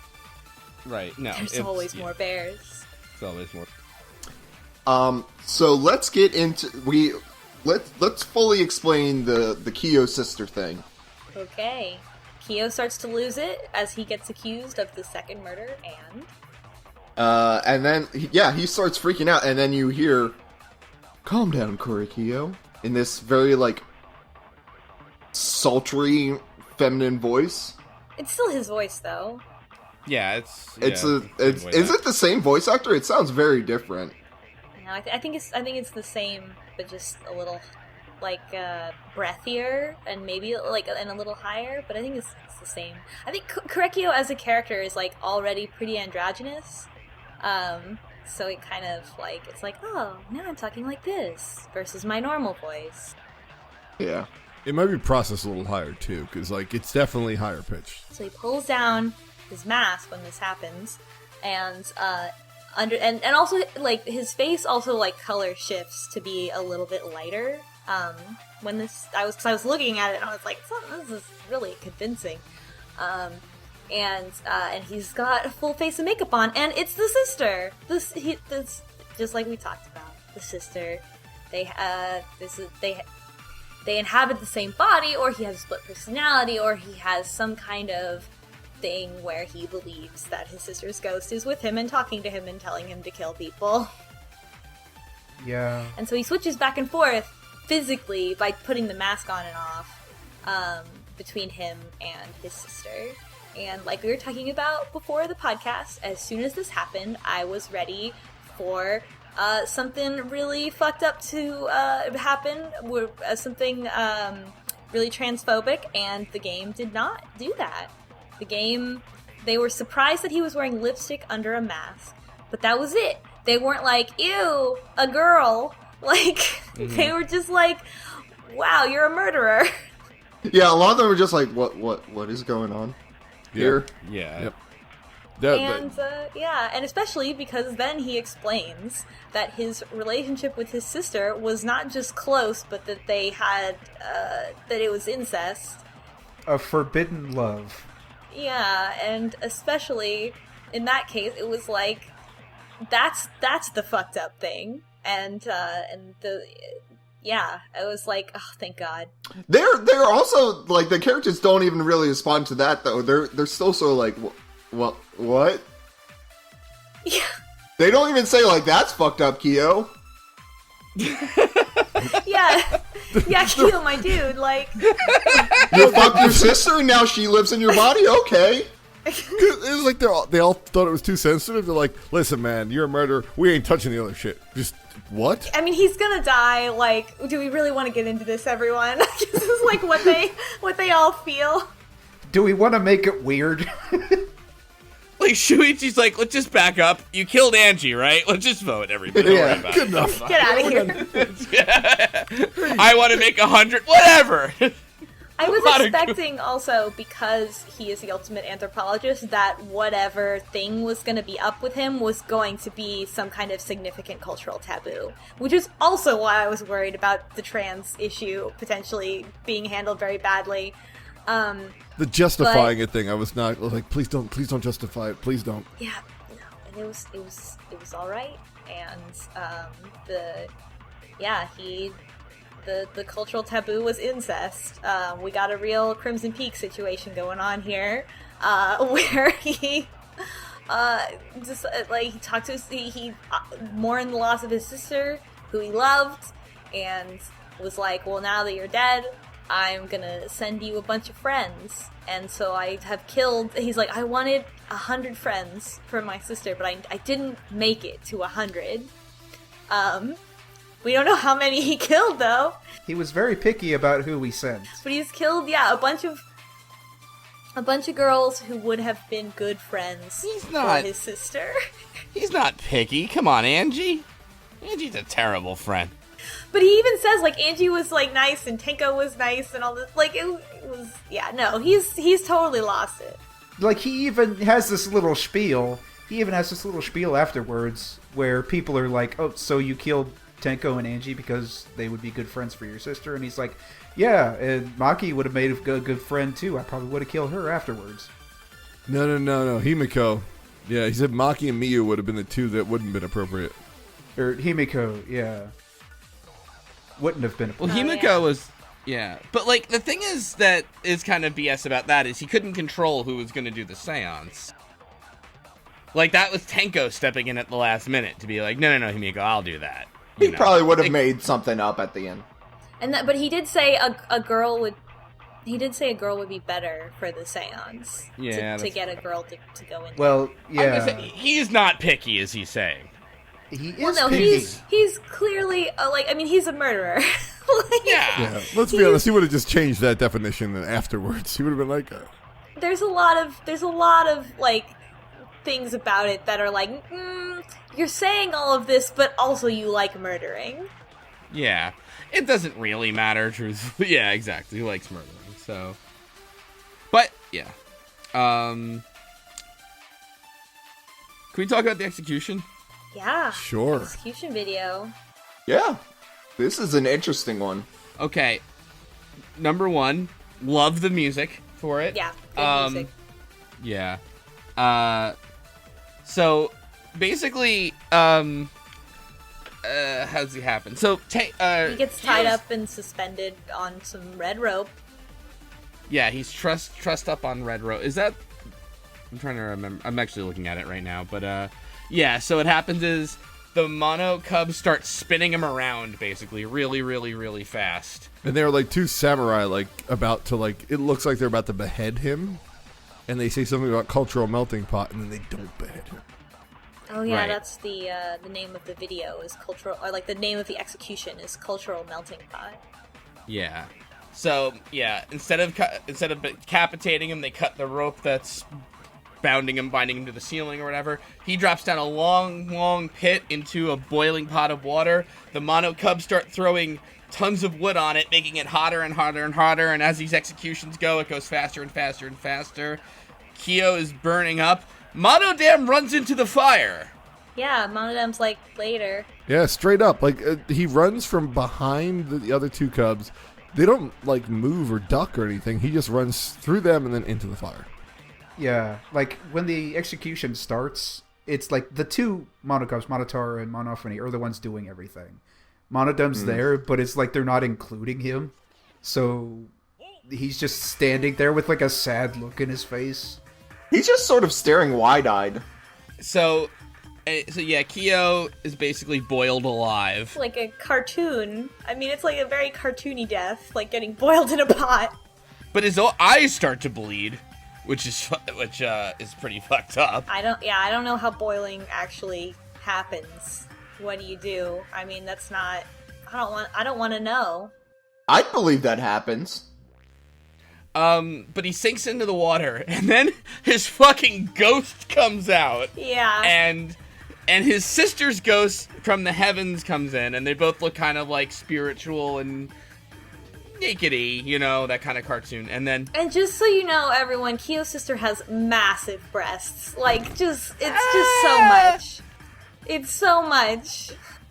Right. No. There's always more bears. It's always more. So let's get into let's fully explain the Kyo sister thing. Okay. Kyo starts to lose it as he gets accused of the second murder, And then he starts freaking out, and then you hear, "Calm down, Kurikyo," in this very sultry, feminine voice. it's still his voice though. Yeah, Is it the same voice actor? It sounds very different. No, I think it's the same, but just a little breathier and maybe and a little higher. But I think it's the same. I think Kurekio as a character is already pretty androgynous. So it kind of it's oh, now I'm talking like this versus my normal voice. Yeah. It might be processed a little higher too, because it's definitely higher pitched. So he pulls down his mask when this happens, and and also his face also color shifts to be a little bit lighter. When I was looking at it and I was like, this is really convincing. And he's got a full face of makeup on, and it's the sister. This just like we talked about, the sister. They inhabit the same body, or he has split personality, or he has some kind of thing where he believes that his sister's ghost is with him and talking to him and telling him to kill people. Yeah. And so he switches back and forth physically by putting the mask on and off between him and his sister. And like we were talking about before the podcast, as soon as this happened, I was ready for something really fucked up to happen, something really transphobic, and the game did not do that. The game, they were surprised that he was wearing lipstick under a mask, but that was it. They weren't like, ew, a girl. They were just like, wow, you're a murderer. Yeah, a lot of them were just like, what is going on here? Yeah. Yep. And especially because then he explains that his relationship with his sister was not just close, but that they had, that it was incest. A forbidden love. Yeah, and especially in that case, it was that's the fucked up thing. And I was like, oh, thank God. They're also the characters don't even really respond to that though. They're still so what? Yeah. They don't even say that's fucked up, Kyo. Yeah, Kyo, my dude, You fucked your sister and now she lives in your body? Okay. It was they all thought it was too sensitive. They're like, listen, man, you're a murderer. We ain't touching the other shit. Just, what? I mean, he's gonna die, do we really want to get into this, everyone? This is what they all feel. Do we want to make it weird? Shuichi's let's just back up. You killed Angie, right? Let's just vote, everybody. Don't worry about good it. enough. Get out of here. I want to make 100. Whatever. I was expecting also, because he is the ultimate anthropologist, that whatever thing was going to be up with him was going to be some kind of significant cultural taboo. Which is also why I was worried about the trans issue potentially being handled very badly. The justifying it thing, I was not please don't justify it, please don't. Yeah, no, and it was all right, and the cultural taboo was incest. We got a real Crimson Peak situation going on here, where he just like he talked to he mourned the loss of his sister, who he loved, and was like, well, now that you're dead, I'm gonna send you a bunch of friends. And so I have killed, he's like, I wanted 100 friends for my sister, but I didn't make it to 100. We don't know how many he killed, though. He was very picky about who he sent. But he's killed, a bunch of girls who would have been good friends for his sister. He's not picky. Come on, Angie. Angie's a terrible friend. But he even says, like, Angie was, like, nice and Tenko was nice and all this. Like, it was, he's totally lost it. Like, he even has this little spiel. He even has this little spiel afterwards where people are like, oh, so you killed Tenko and Angie because they would be good friends for your sister? And he's like, yeah, and Maki would have made a good friend, too. I probably would have killed her afterwards. No. Himiko. Yeah, he said Maki and Miyu would have been the two that wouldn't have been appropriate. Or Himiko, yeah. Wouldn't have been. Well, Himiko was, but like the thing is that is kind of BS about that is he couldn't control who was going to do the seance. Like that was Tenko stepping in at the last minute to be like, no, Himiko, I'll do that. He probably would have made something up at the end. But he did say a girl would. He did say a girl would be better for the seance. Yeah, to get a girl to go in. Well, yeah. He's not picky, is he saying? He is. Well, no, picky. he's clearly he's a murderer. Yeah. Let's be honest. He would have just changed that definition afterwards. He would have been like, There's a lot of like things about it that are like, you're saying all of this, but also you like murdering. Yeah, it doesn't really matter, truthfully. Yeah, exactly. He likes murdering, so. But yeah, can we talk about the execution? Yeah. Sure. Execution video. Yeah. This is an interesting one. Okay. Number one, love the music for it. Yeah, good music. Yeah. So, basically, how does it happen? So, he gets tied up and suspended on some red rope. Yeah, he's trussed up on red rope. Is that... I'm trying to remember. I'm actually looking at it right now, but, yeah, so what happens is the mono cubs start spinning him around, basically, really, really, really fast. and they're like two samurai, like about to like. It looks like they're about to behead him, and they say something about cultural melting pot, and then they don't behead him. Oh yeah, Right. that's the name of the video is cultural, or like the name of the execution is cultural melting pot. Yeah. So yeah, instead of decapitating him, they cut the rope that's binding him to the ceiling or whatever. He drops down a long, long pit into a boiling pot of water. The mono cubs start throwing tons of wood on it, making it hotter and hotter and hotter. And as these executions go, it goes faster and faster and faster. Kyo is burning up. Monodam runs into the fire. Yeah, Monodam's like later. Yeah, straight up. Like he runs from behind the other two cubs. They don't like move or duck or anything. He just runs through them and then into the fire. Yeah, like when the execution starts, it's like the two monocubs, Monotauro and Monophony, are the ones doing everything. Monodam's there, but it's like they're not including him. So he's just standing there with like a sad look in his face. He's just sort of staring wide-eyed. So yeah, Kyo is basically boiled alive. Like a cartoon. I mean, it's like a very cartoony death, like getting boiled in a pot. But his eyes start to bleed, which is pretty fucked up. I don't know how boiling actually happens. What do you do? I mean, that's not. I don't want to know. I'd believe that happens. But he sinks into the water, and then his fucking ghost comes out. Yeah. And his sister's ghost from the heavens comes in, and they both look kind of like spiritual and nakedy, you know, that kind of cartoon. And just so you know, everyone, Kyo's sister has massive breasts. Like, it's just so much. It's so much.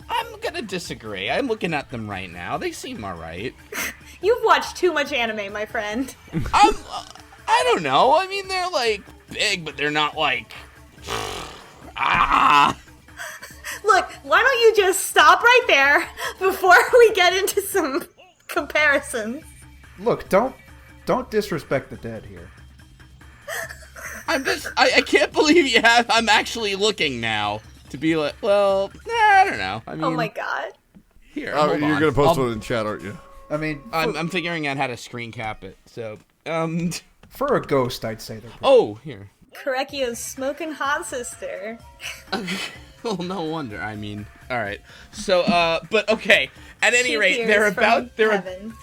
I'm gonna disagree. I'm looking at them right now. They seem alright. You've watched too much anime, my friend. I don't know. I mean, they're like big, but they're not like. Look, why don't you just stop right there before we get into some comparisons. Look, don't disrespect the dead here. I can't believe you have. I'm actually looking now to be like, well, I don't know. I mean, Oh my god. here. Oh, hold you're on. gonna post one in chat, aren't you? I mean, I'm figuring out how to screen cap it. So, for a ghost, I'd say they're. oh, here. Korekio's smoking hot sister. Well, no wonder. I mean, all right. So, but okay. At any She rate, appears from heaven.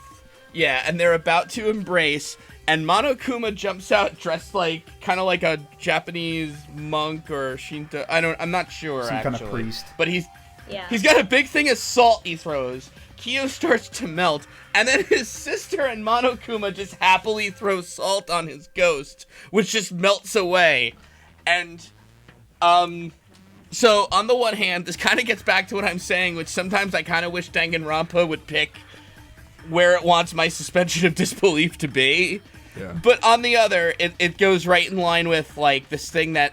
Yeah, and they're about to embrace, and Monokuma jumps out dressed like, kind of like a Japanese monk or Shinto. I'm not sure, Some actually. kind of priest. But he's Yeah. got a big thing of salt he throws. Kyo starts to melt, and then his sister and Monokuma just happily throw salt on his ghost, which just melts away. And, so, on the one hand, this kind of gets back to what I'm saying, which sometimes I kind of wish Danganronpa would pick where it wants my suspension of disbelief to be. Yeah. But on the other, it goes right in line with, like, this thing that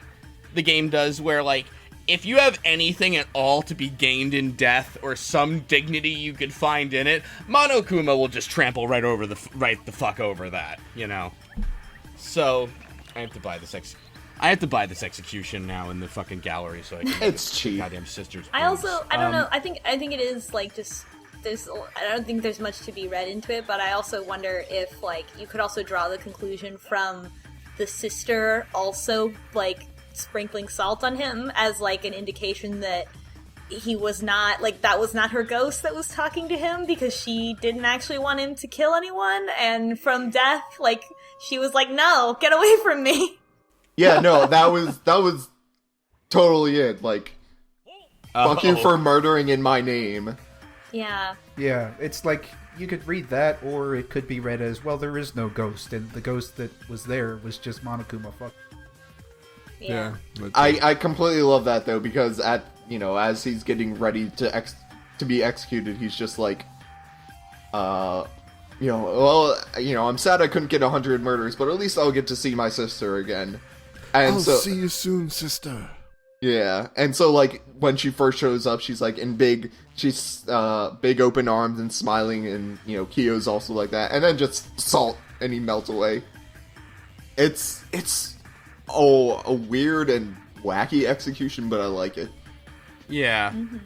the game does where, like, if you have anything at all to be gained in death or some dignity you could find in it, Monokuma will just trample right the fuck over that, you know? So, I have to buy this execution now in the fucking gallery so I can It's cheap. goddamn sisters. I don't know. I think it is like just I don't think there's much to be read into it, but I also wonder if like you could also draw the conclusion from the sister also like sprinkling salt on him as like an indication that he was not like that was not her ghost that was talking to him because she didn't actually want him to kill anyone, and from death like she was like, no, get away from me. Yeah, no, that was totally it. Like, fuck you for murdering in my name. Yeah. Yeah, it's like you could read that, or it could be read as, well, there is no ghost, and the ghost that was there was just Monokuma. Fuck. Yeah. I completely love that though, because as he's getting ready to be executed, he's just like, I'm sad I couldn't get 100 murders, but at least I'll get to see my sister again. And I'll see you soon, sister. Yeah, and so like when she first shows up, she's like big open arms and smiling, and Kyo's also like that, and then just salt and he melts away. It's a weird and wacky execution, but I like it. Yeah. Mm-hmm.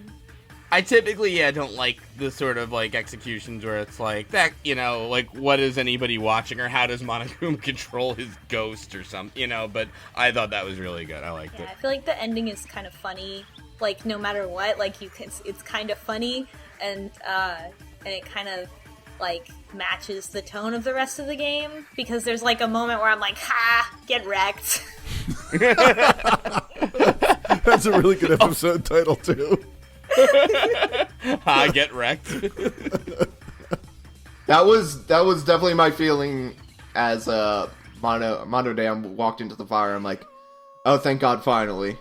I typically, don't like the sort of, like, executions where it's like, that, like, what is anybody watching, or how does Monokuma control his ghost or something, but I thought that was really good. I liked it. I feel like the ending is kind of funny, like, no matter what, like, it's kind of funny, and it kind of, like, matches the tone of the rest of the game, because there's, like, a moment where I'm like, ha, get wrecked. That's a really good episode title, too. Get wrecked. That was definitely my feeling as Monodam walked into the fire. I'm like, oh, thank God, finally.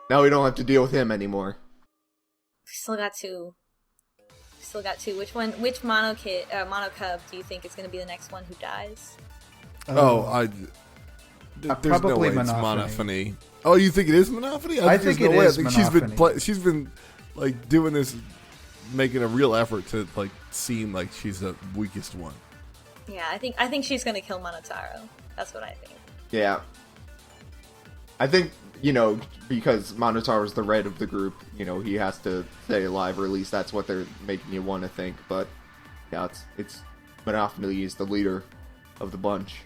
Now we don't have to deal with him anymore. We still got two. Which Mono Cub do you think is going to be the next one who dies? There's probably no way it's Monophony. Monophony. Oh, you think it is Monophony? I think it is I think Monophony. she's been like doing this, making a real effort to like seem like she's the weakest one. Yeah, I think she's going to kill Monotaro. That's what I think. Yeah. I think, because Monotaro's the red of the group, he has to stay alive, or at least that's what they're making you want to think. But, yeah, it's Monophony is the leader of the bunch.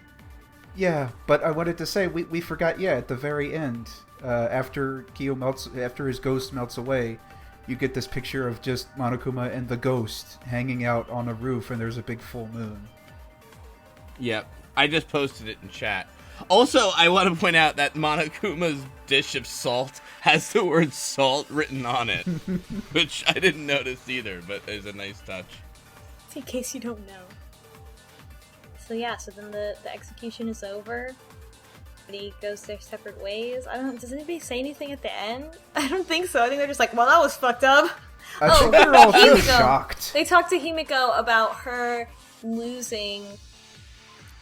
Yeah, but I wanted to say, we forgot, at the very end, after his ghost melts away, you get this picture of just Monokuma and the ghost hanging out on a roof, and there's a big full moon. Yep. I just posted it in chat. Also, I want to point out that Monokuma's dish of salt has the word salt written on it, which I didn't notice either, but it's a nice touch. In case you don't know. So then the execution is over. Everybody goes their separate ways. Does anybody say anything at the end? I don't think so. I think they're just like, well, that was fucked up. I think they're all too Himiko. shocked. They talked to Himiko about her losing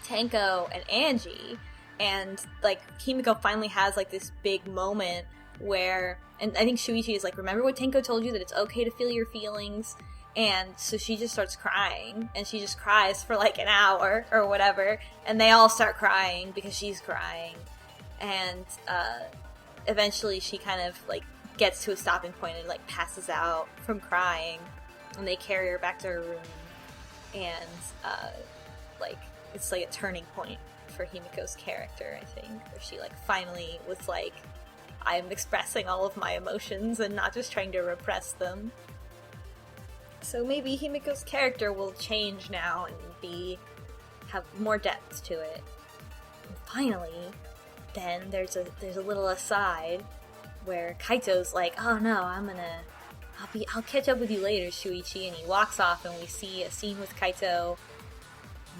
Tenko and Angie, and like Himiko finally has like this big moment where, and I think Shuichi is like, remember what Tenko told you, that it's okay to feel your feelings, And so she just starts crying, and she just cries for like an hour or whatever, and they all start crying because she's crying. And eventually she kind of like gets to a stopping point and like passes out from crying, and they carry her back to her room. And like it's like a turning point for Himiko's character, I think, where she like finally was like, I'm expressing all of my emotions and not just trying to repress them. So maybe Himiko's character will change now and have more depth to it. And finally, then there's a little aside where Kaito's like, oh no, I'll catch up with you later, Shuichi, and he walks off, and we see a scene with Kaito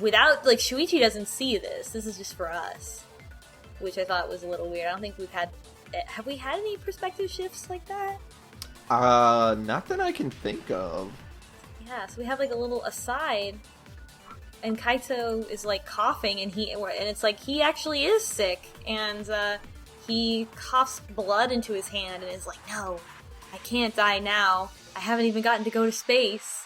without, like, Shuichi doesn't see this. This is just for us, which I thought was a little weird. I don't think have we had any perspective shifts like that? Not that I can think of. Yeah, so we have like a little aside, and Kaito is like coughing, and it's like he actually is sick, and he coughs blood into his hand and is like, no, I can't die now. I haven't even gotten to go to space.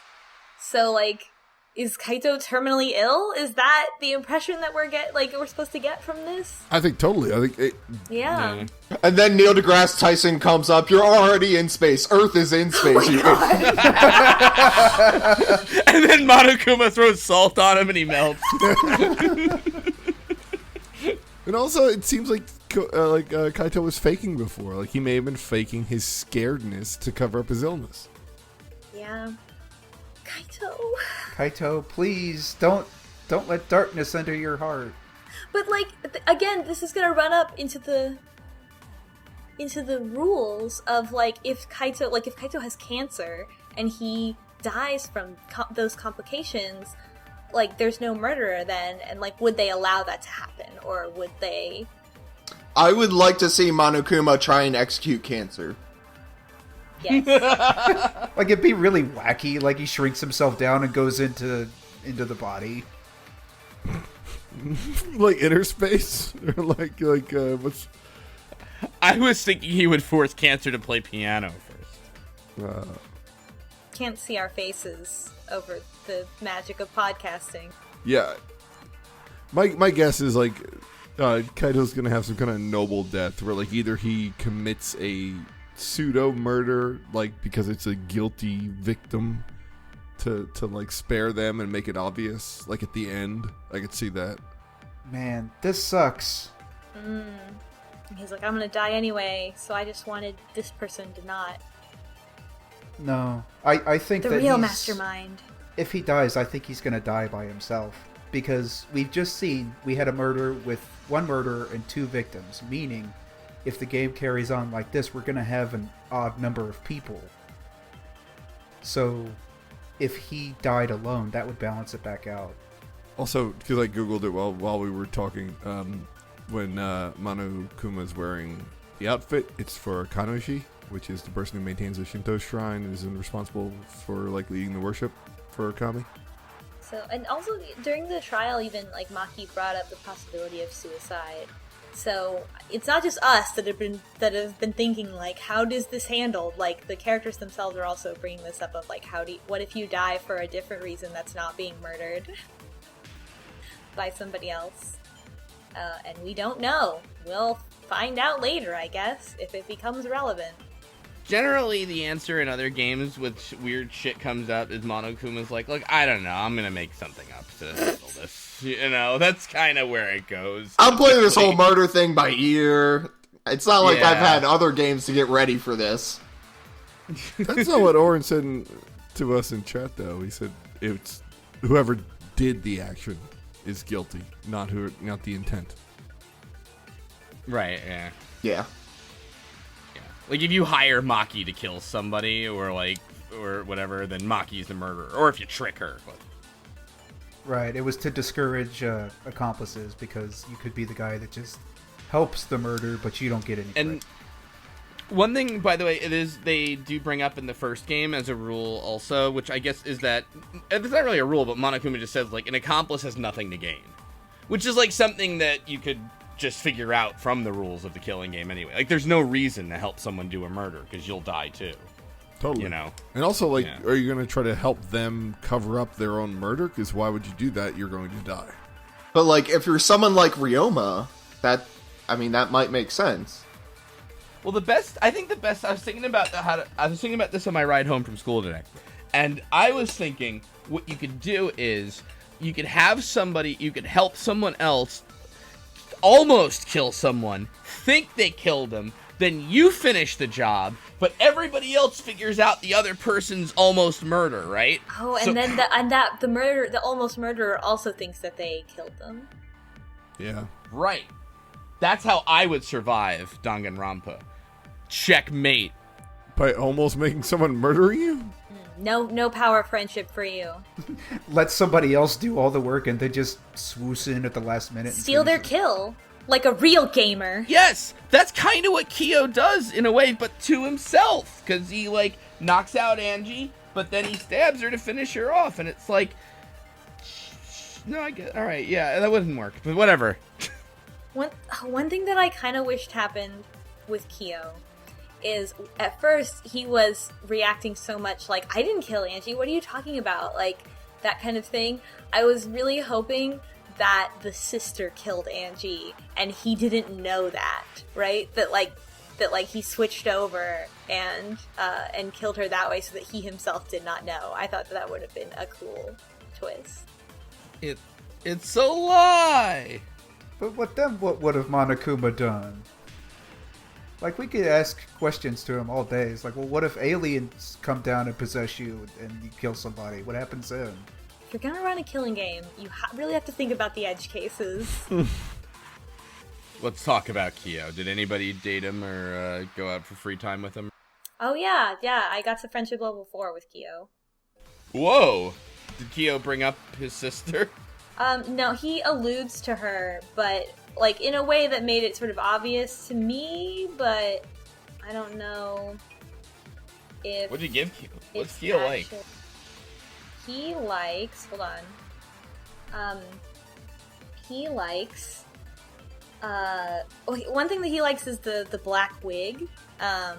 So like, is Kaito terminally ill? Is that the impression that we're supposed to get from this? I think totally. I think Yeah. And then Neil deGrasse Tyson comes up. You're already in space. Earth is in space. And then Monokuma throws salt on him and he melts. And also, it seems like Kaito was faking before. Like, he may have been faking his scaredness to cover up his illness. Yeah. Kaito, please don't let darkness enter your heart. But like again, this is gonna run up into the rules of like if Kaito has cancer and he dies from those complications, like there's no murderer then, and like would they allow that to happen, or would they? I would like to see Monokuma try and execute cancer. Yes. Like, it'd be really wacky. Like, he shrinks himself down and goes into the body. Like inner space, or like what's? I was thinking he would force Cancer to play piano first. Can't see our faces over the magic of podcasting. Yeah, my guess is like Kaito's gonna have some kind of noble death, where like either he commits a pseudo murder, like because it's a guilty victim, to like spare them and make it obvious, like at the end. I could see that. Man, this sucks. He's like, I'm gonna die anyway, so I just wanted this person to not. No, I think The that real mastermind. If he dies, I think he's gonna die by himself, because we've just seen we had a murder with one murderer and two victims, meaning if the game carries on like this, we're going to have an odd number of people. So, if he died alone, that would balance it back out. Also, because I googled it while we were talking, when Monokuma's wearing the outfit, it's for Kanoshi, which is the person who maintains the Shinto shrine and is responsible for like leading the worship for Kami. So, and also during the trial, even like Maki brought up the possibility of suicide. So it's not just us that have been thinking like, how does this handled? Like the characters themselves are also bringing this up of like, what if you die for a different reason that's not being murdered by somebody else? And we don't know. We'll find out later, I guess, if it becomes relevant. Generally, the answer in other games with weird shit comes up is Monokuma's like, look, I don't know, I'm gonna make something up to handle this. You know, that's kind of where it goes. I'm playing this whole murder thing by ear. It's not like Yeah. I've had other games to get ready for this. That's not what Oren said to us in chat, though. He said it's whoever did the action is guilty, not the intent. Right, yeah. Yeah. Like, if you hire Maki to kill somebody, or whatever, then Maki's the murderer. Or if you trick her. But... Right, it was to discourage accomplices, because you could be the guy that just helps the murder, but you don't get any credit. And one thing, by the way, they do bring up in the first game as a rule also, which I guess is that, it's not really a rule, but Monokuma just says, like, an accomplice has nothing to gain. Which is, like, something that you could just figure out from the rules of the killing game anyway. Like, there's no reason to help someone do a murder, because you'll die too. Totally. You know. And also, like, Yeah. are you going to try to help them cover up their own murder? Because why would you do that? You're going to die. But like, if you're someone like Ryoma, that might make sense. Well, I think the best. I was thinking about this on my ride home from school today, and I was thinking what you could do is you could help someone else almost kill someone, think they killed them, then you finish the job, but everybody else figures out the other person's almost murder, right? Oh, and then the almost murderer also thinks that they killed them. Yeah. Right. That's how I would survive Danganronpa. Checkmate. By almost making someone murder you? No power friendship for you. Let somebody else do all the work and they just swoosh in at the last minute. And Steal their finish it. kill. Like a real gamer. Yes, that's kind of what Kyo does in a way, but to himself. Because he, like, knocks out Angie, but then he stabs her to finish her off. And it's like, no, I get, all right, yeah, that wouldn't work, but whatever. One thing that I kind of wished happened with Kyo is at first he was reacting so much like, I didn't kill Angie, what are you talking about? Like, that kind of thing. I was really hoping that the sister killed Angie and he didn't know that, right? That he switched over and killed her that way so that he himself did not know. I thought that would have been a cool twist. It's a lie! But what would have Monokuma done? Like, we could ask questions to him all day. It's like, well, what if aliens come down and possess you and you kill somebody? What happens then? If you're gonna run a killing game, you really have to think about the edge cases. Let's talk about Kyo. Did anybody date him or go out for free time with him? Oh yeah, I got to friendship level 4 with Kyo. Whoa! Did Kyo bring up his sister? No, he alludes to her, but, like, in a way that made it sort of obvious to me, but I don't know if... What'd you give Kyo? What's Kyo like? He likes... Hold on. He likes... one thing that he likes is the black wig,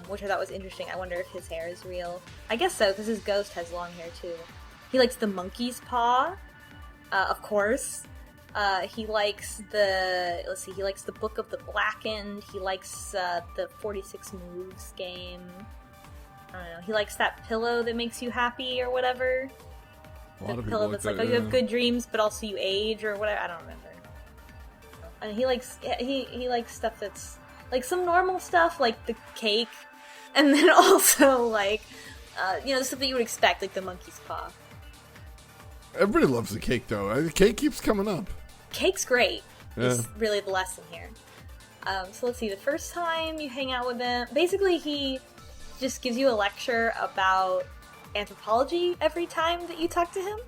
which I thought was interesting. I wonder if his hair is real. I guess so, because his ghost has long hair, too. He likes the monkey's paw. Of course. He likes he likes the Book of the Blackened. He likes the 46 Moves game. I don't know. He likes that pillow that makes you happy or whatever. The pillow that's like, oh, you have good dreams, but also you age or whatever. I don't remember. And he likes stuff that's like some normal stuff, like the cake, and then also like the stuff that you would expect, like the monkey's paw. Everybody loves the cake, though. The cake keeps coming up. Cake's great. Yeah. Is really the lesson here. So let's see. The first time you hang out with him, basically he just gives you a lecture about anthropology every time that you talk to him.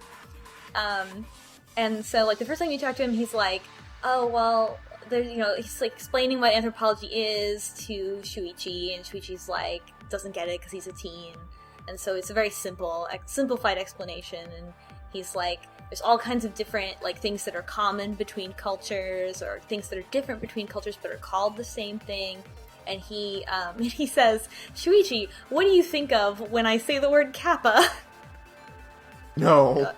And so like the first time you talk to him, he's like, oh well, there's he's like explaining what anthropology is to Shuichi, and Shuichi's like doesn't get it because he's a teen, and so it's a very simplified explanation, and he's like, there's all kinds of different like things that are common between cultures, or things that are different between cultures but are called the same thing. And he says, Shuichi, what do you think of when I say the word kappa? No.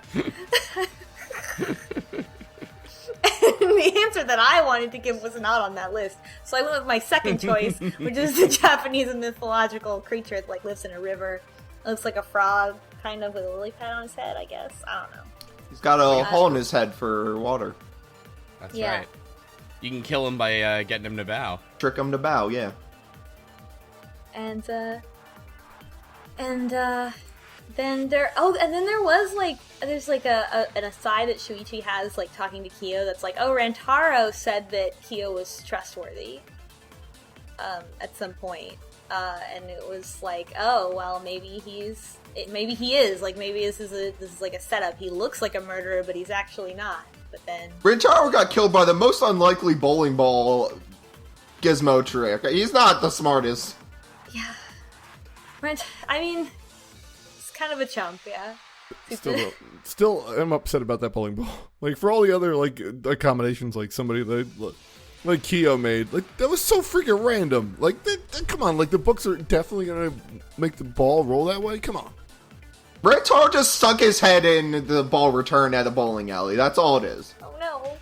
And the answer that I wanted to give was not on that list. So I went with my second choice, which is the Japanese mythological creature that like lives in a river. It looks like a frog, kind of, with a lily pad on his head, I guess. I don't know. He's got a hole in his head for water. That's Yeah. right. You can kill him by getting him to bow. Trick him to bow, yeah. And then there was like, there's like an aside that Shuichi has like talking to Kyo that's like, oh, Rantaro said that Kyo was trustworthy at some point, and it was like, oh well, maybe he is, like maybe this is like a setup. He looks like a murderer, but he's actually not. But then Rintaro got killed by the most unlikely bowling ball gizmo trick. He's not the smartest. yeah, I mean, it's kind of a chump, yeah. Still, I'm upset about that bowling ball. Like, for all the other, like, accommodations, like, somebody, like Kyo made. Like, that was so freaking random. Like, come on. Like, the books are definitely going to make the ball roll that way. Come on. Reptar just stuck his head in the ball return at a bowling alley. That's all it is. Oh no.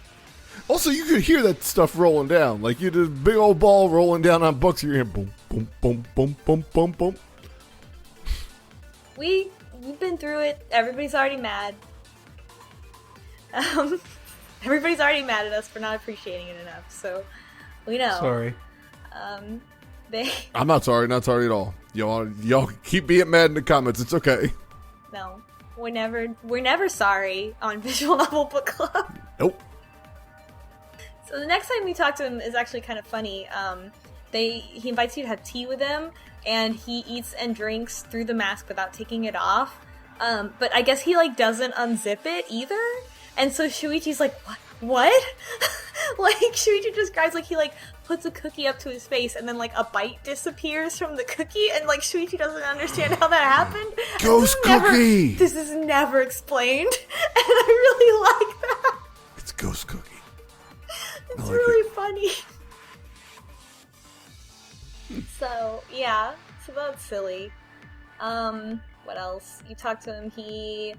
Also, you could hear that stuff rolling down. Like, you did a big old ball rolling down on books. You're hearing boom, boom, boom, boom, boom, boom, boom. We've been through it. Everybody's already mad. Everybody's already mad at us for not appreciating it enough, so we know. Sorry. I'm not sorry at all. Y'all keep being mad in the comments. It's okay. No, we're never sorry on Visual Novel Book Club. Nope. So the next time we talk to him is actually kind of funny. He invites you to have tea with him, and he eats and drinks through the mask without taking it off. But I guess he like doesn't unzip it either. And so Shuichi's like, what? Like, Shuichi describes, like, he, like, puts a cookie up to his face, and then, like, a bite disappears from the cookie, and, like, Shuichi doesn't understand how that happened. Ghost cookie! This is never explained, and I really like that. It's ghost cookie. It's like really funny. So, yeah, so that's silly. What else? You talk to him, he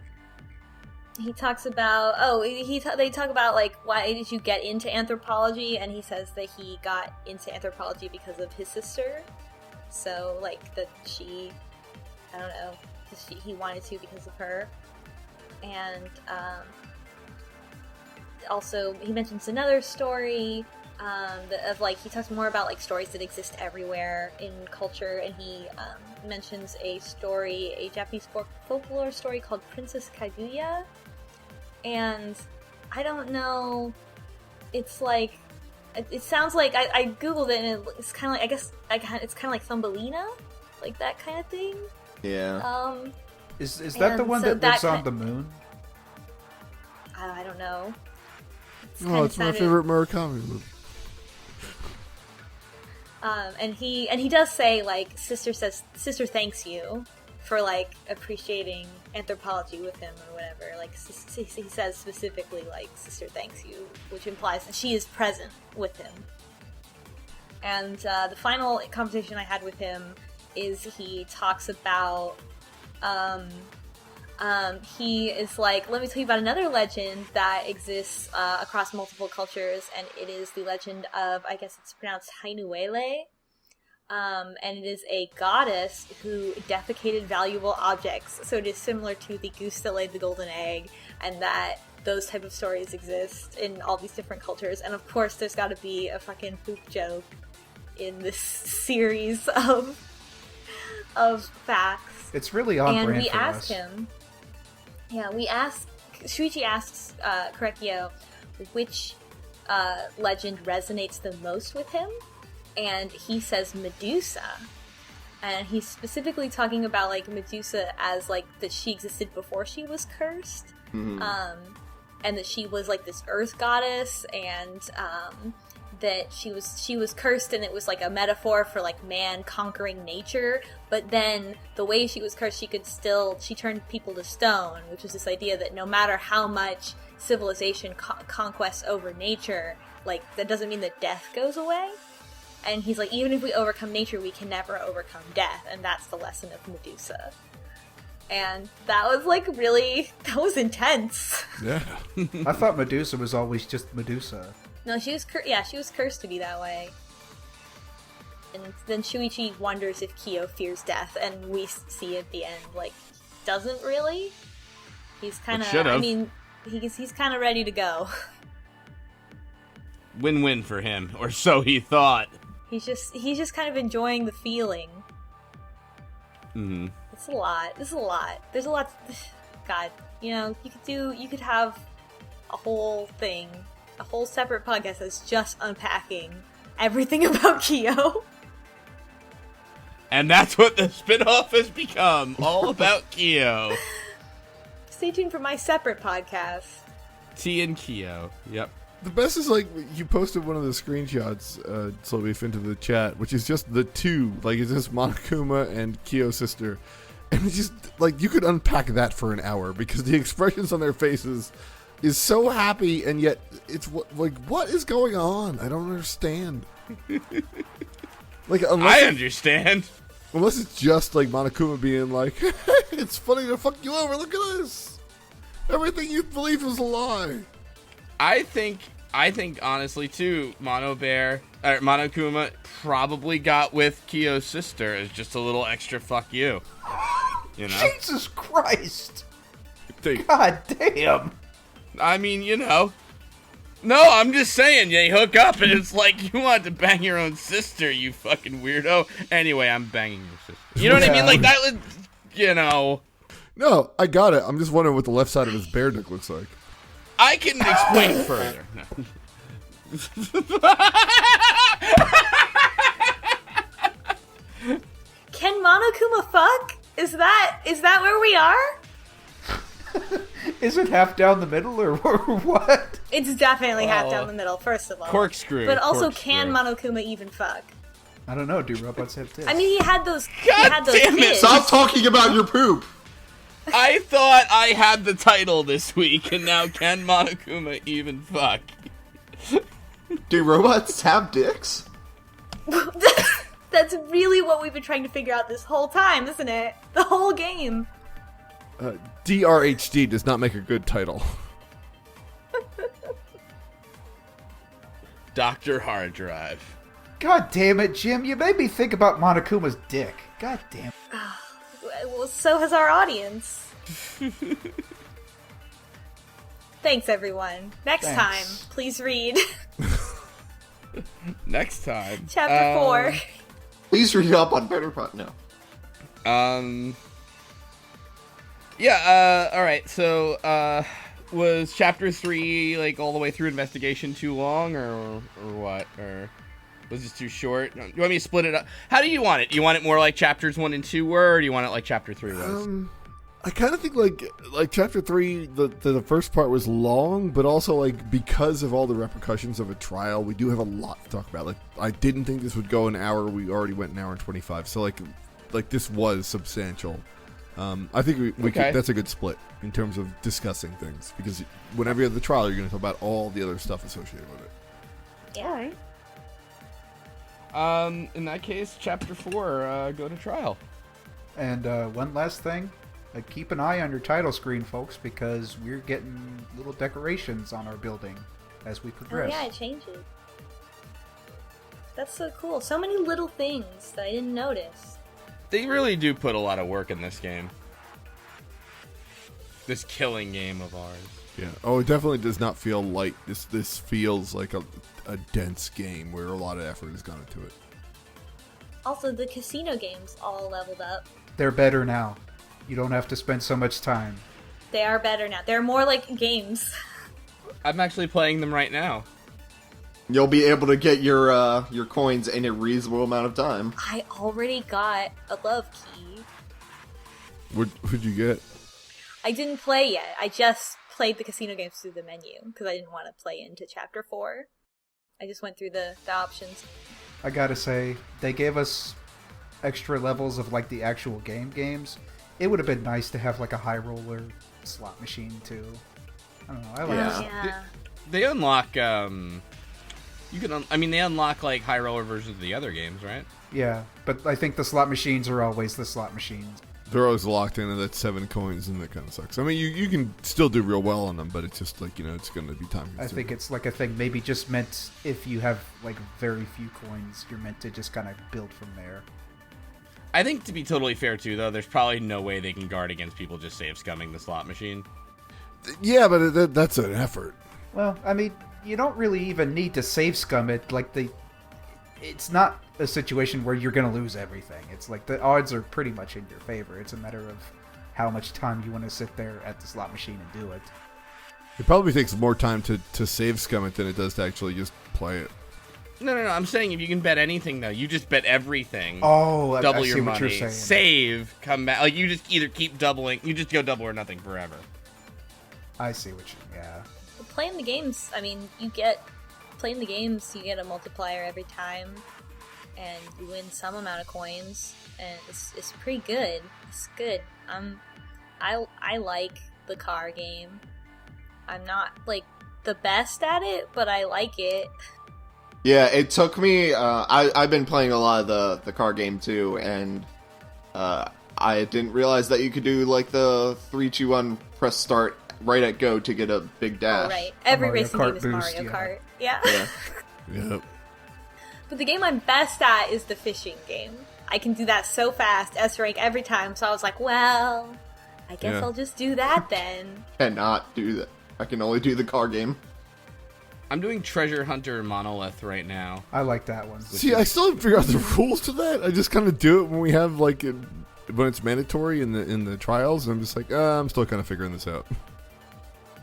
talks about, they talk about, like, why did you get into anthropology, and he says that he got into anthropology because of his sister, so, like, that she, I don't know, he wanted to because of her, and, also, he mentions another story, of, like, he talks more about, like, stories that exist everywhere in culture, and he, mentions a Japanese folklore story called Princess Kaguya. And I don't know, it's like, it sounds like, I googled it and it's kind of like, I guess, it's kind of like Thumbelina, like that kind of thing. Yeah. Is that the one that lives on the moon? I don't know. It's my favorite Murakami movie. And he does say, like, sister thanks you for, like, appreciating anthropology with him or whatever. Like, he says specifically, like, sister thanks you, which implies that she is present with him. And the final conversation I had with him is he talks about, he is like, let me tell you about another legend that exists across multiple cultures, and it is the legend of, I guess it's pronounced Hainuele. And it is a goddess who defecated valuable objects. So it is similar to the goose that laid the golden egg, and that those type of stories exist in all these different cultures. And of course, there's got to be a fucking poop joke in this series of facts. It's really on brand for us. And we ask him. Yeah, Shuichi asks Korekiyo which legend resonates the most with him. And he says Medusa, and he's specifically talking about, like, Medusa as, like, that she existed before she was cursed, and that she was, like, this earth goddess, and that she was cursed, and it was, like, a metaphor for, like, man conquering nature. But then the way she was cursed, she turned people to stone, which is this idea that no matter how much civilization conquests over nature, like, that doesn't mean that death goes away. And he's like, even if we overcome nature, we can never overcome death. And that's the lesson of Medusa. And that was, like, that was intense. Yeah. I thought Medusa was always just Medusa. No, she was cursed to be that way. And then Shuichi wonders if Kyo fears death, and we see at the end, like, doesn't really. He's kind of, I mean, he's kind of ready to go. Win-win for him, or so he thought. He's just kind of enjoying the feeling. Mm-hmm. It's a lot. There's a lot. God, you could have a whole separate podcast that's just unpacking everything about Kyo. And that's what the spin-off has become, all about Kyo. Stay tuned for my separate podcast. T and Kyo, yep. The best is, like, you posted one of the screenshots, slowbeef, into the chat, which is just the two, like, it's just Monokuma and Kyo's sister, and it's just, like, you could unpack that for an hour, because the expressions on their faces is so happy, and yet it's like, what is going on? I don't understand. Like, I understand. Unless it's just like Monokuma being like, it's funny to fuck you over. Look at this. Everything you believed was a lie. I think honestly too, Monokuma probably got with Kyo's sister as just a little extra fuck you. You know? Jesus Christ! Take. God damn! I mean, you know. No, I'm just saying, they hook up and it's like, you want to bang your own sister, you fucking weirdo. Anyway, I'm banging your sister. You know what I mean? Like, that would, you know. No, I got it. I'm just wondering what the left side of his bear dick looks like. I can explain further. No. Can Monokuma fuck? Is that where we are? Is it half down the middle or what? It's definitely half down the middle, first of all. Corkscrew. But also, corkscrew. can Monokuma even fuck? I don't know. Do robots have tits? I mean, he had those damn it. kids. Stop talking about your poop. I thought I had the title this week, and now can Monokuma even fuck? Do robots have dicks? That's really what we've been trying to figure out this whole time, isn't it? The whole game. DRHD does not make a good title. Dr. Hard Drive. God damn it, Jim! You made me think about Monokuma's dick. God damn. Well, so has our audience. Thanks, everyone. Next Thanks. time, please read Next time. Chapter 4. Please read up on Better Pot. No. Yeah, alright, so, was Chapter 3, like, all the way through investigation too long, or what? Or was this too short? You want me to split it up? How do you want it? Do you want it more like Chapters 1 and 2 were, or do you want it like Chapter 3 was? I kind of think like Chapter 3, the first part was long, but also like because of all the repercussions of a trial, we do have a lot to talk about. Like, I didn't think this would go an hour. We already went an hour and 25. So like this was substantial. I think we could, that's a good split in terms of discussing things, because whenever you have the trial, you're going to talk about all the other stuff associated with it. Yeah, right? In that case, Chapter 4, go to trial. And one last thing. Keep an eye on your title screen, folks, because we're getting little decorations on our building as we progress. Oh yeah, it changes. That's so cool. So many little things that I didn't notice. They really do put a lot of work in this game. This killing game of ours. Yeah. Oh, it definitely does not feel light. This feels like a dense game where a lot of effort has gone into it. Also, the casino games all leveled up. They're better now. You don't have to spend so much time. They are better now. They're more like games. I'm actually playing them right now. You'll be able to get your coins in a reasonable amount of time. I already got a love key. What'd you get? I didn't play yet. I just played the casino games through the menu because I didn't want to play into Chapter 4. I just went through the options. I gotta say, they gave us extra levels of like the actual games. It would have been nice to have like a high roller slot machine too. I don't know. I like this. Yeah. They unlock, they unlock like high roller versions of the other games, right? Yeah, but I think the slot machines are always the slot machines. They're always locked into that 7 coins, and that kind of sucks. I mean, you can still do real well on them, but it's just like, it's going to be time consuming. I think it's like a thing maybe just meant if you have like very few coins, you're meant to just kind of build from there. I think to be totally fair too, though, there's probably no way they can guard against people just save scumming the slot machine. Yeah, but that's an effort. Well, I mean, you don't really even need to save scum it. Like it's not a situation where you're going to lose everything. It's like the odds are pretty much in your favor. It's a matter of how much time you want to sit there at the slot machine and do it. It probably takes more time to save scum it than it does to actually just play it. No. I'm saying if you can bet anything, though, you just bet everything. Oh, double I your see money, what you're saying. save, come back. Like you just either keep doubling, you just go double or nothing forever. I see what you. Yeah. Playing the games, I mean, you get a multiplier every time, and you win some amount of coins, and it's pretty good. It's good. I like the car game. I'm not like the best at it, but I like it. Yeah, it took me. I've been playing a lot of the card game too, and I didn't realize that you could do like the 3, 2, 1, press start right at go to get a big dash. Oh, right. Every Mario racing Kart game is boost, Mario yeah. Kart. Yeah. Yeah. Yep. But the game I'm best at is the fishing game. I can do that so fast, S rank every time. So I was like, well, I guess Yeah. I'll just do that then. Cannot do that. I can only do the card game. I'm doing Treasure Hunter Monolith right now. I like that one. See, I still haven't figured out the rules to that. I just kind of do it when we have like when it's mandatory in the trials. And I'm just like, I'm still kind of figuring this out.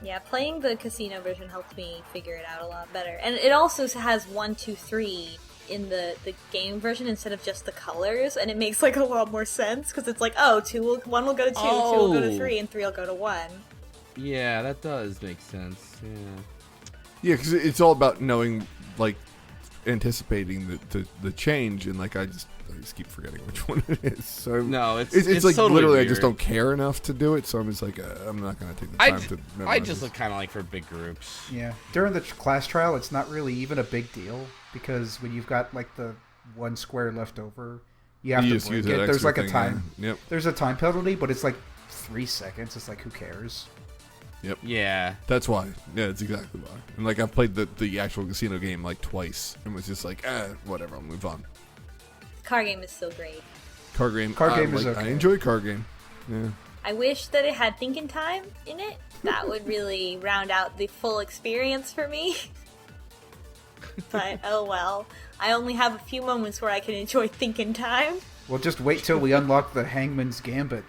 Yeah, playing the casino version helped me figure it out a lot better. And it also has 1, 2, 3 in the game version instead of just the colors, and it makes like a lot more sense because it's like, oh, 1 will go to 2, 2 will go to 3, and 3 will go to 1. Yeah, that does make sense. Yeah. Yeah, because it's all about knowing, like, anticipating the change, and like I just keep forgetting which one it is. So No, it's like totally literally weird. I just don't care enough to do it. So I'm just like I'm not gonna take the time to. I memorize just this. look kind of like for big groups. Yeah, during the class trial, it's not really even a big deal because when you've got like the 1 square left over, you have You to just break use it. that There's extra like a thing, time. yeah. Yep. There's a time penalty, but it's like 3 seconds. It's like who cares? Yeah. That's why. Yeah, that's exactly why. And like I've played the actual casino game like twice, and was just like, whatever, I'll move on. Card game is still great. Card game. Card game is okay. I enjoy card game. Yeah. I wish that it had thinking time in it. That would really round out the full experience for me. But oh well. I only have a few moments where I can enjoy thinking time. Well, just wait till we unlock the Hangman's Gambit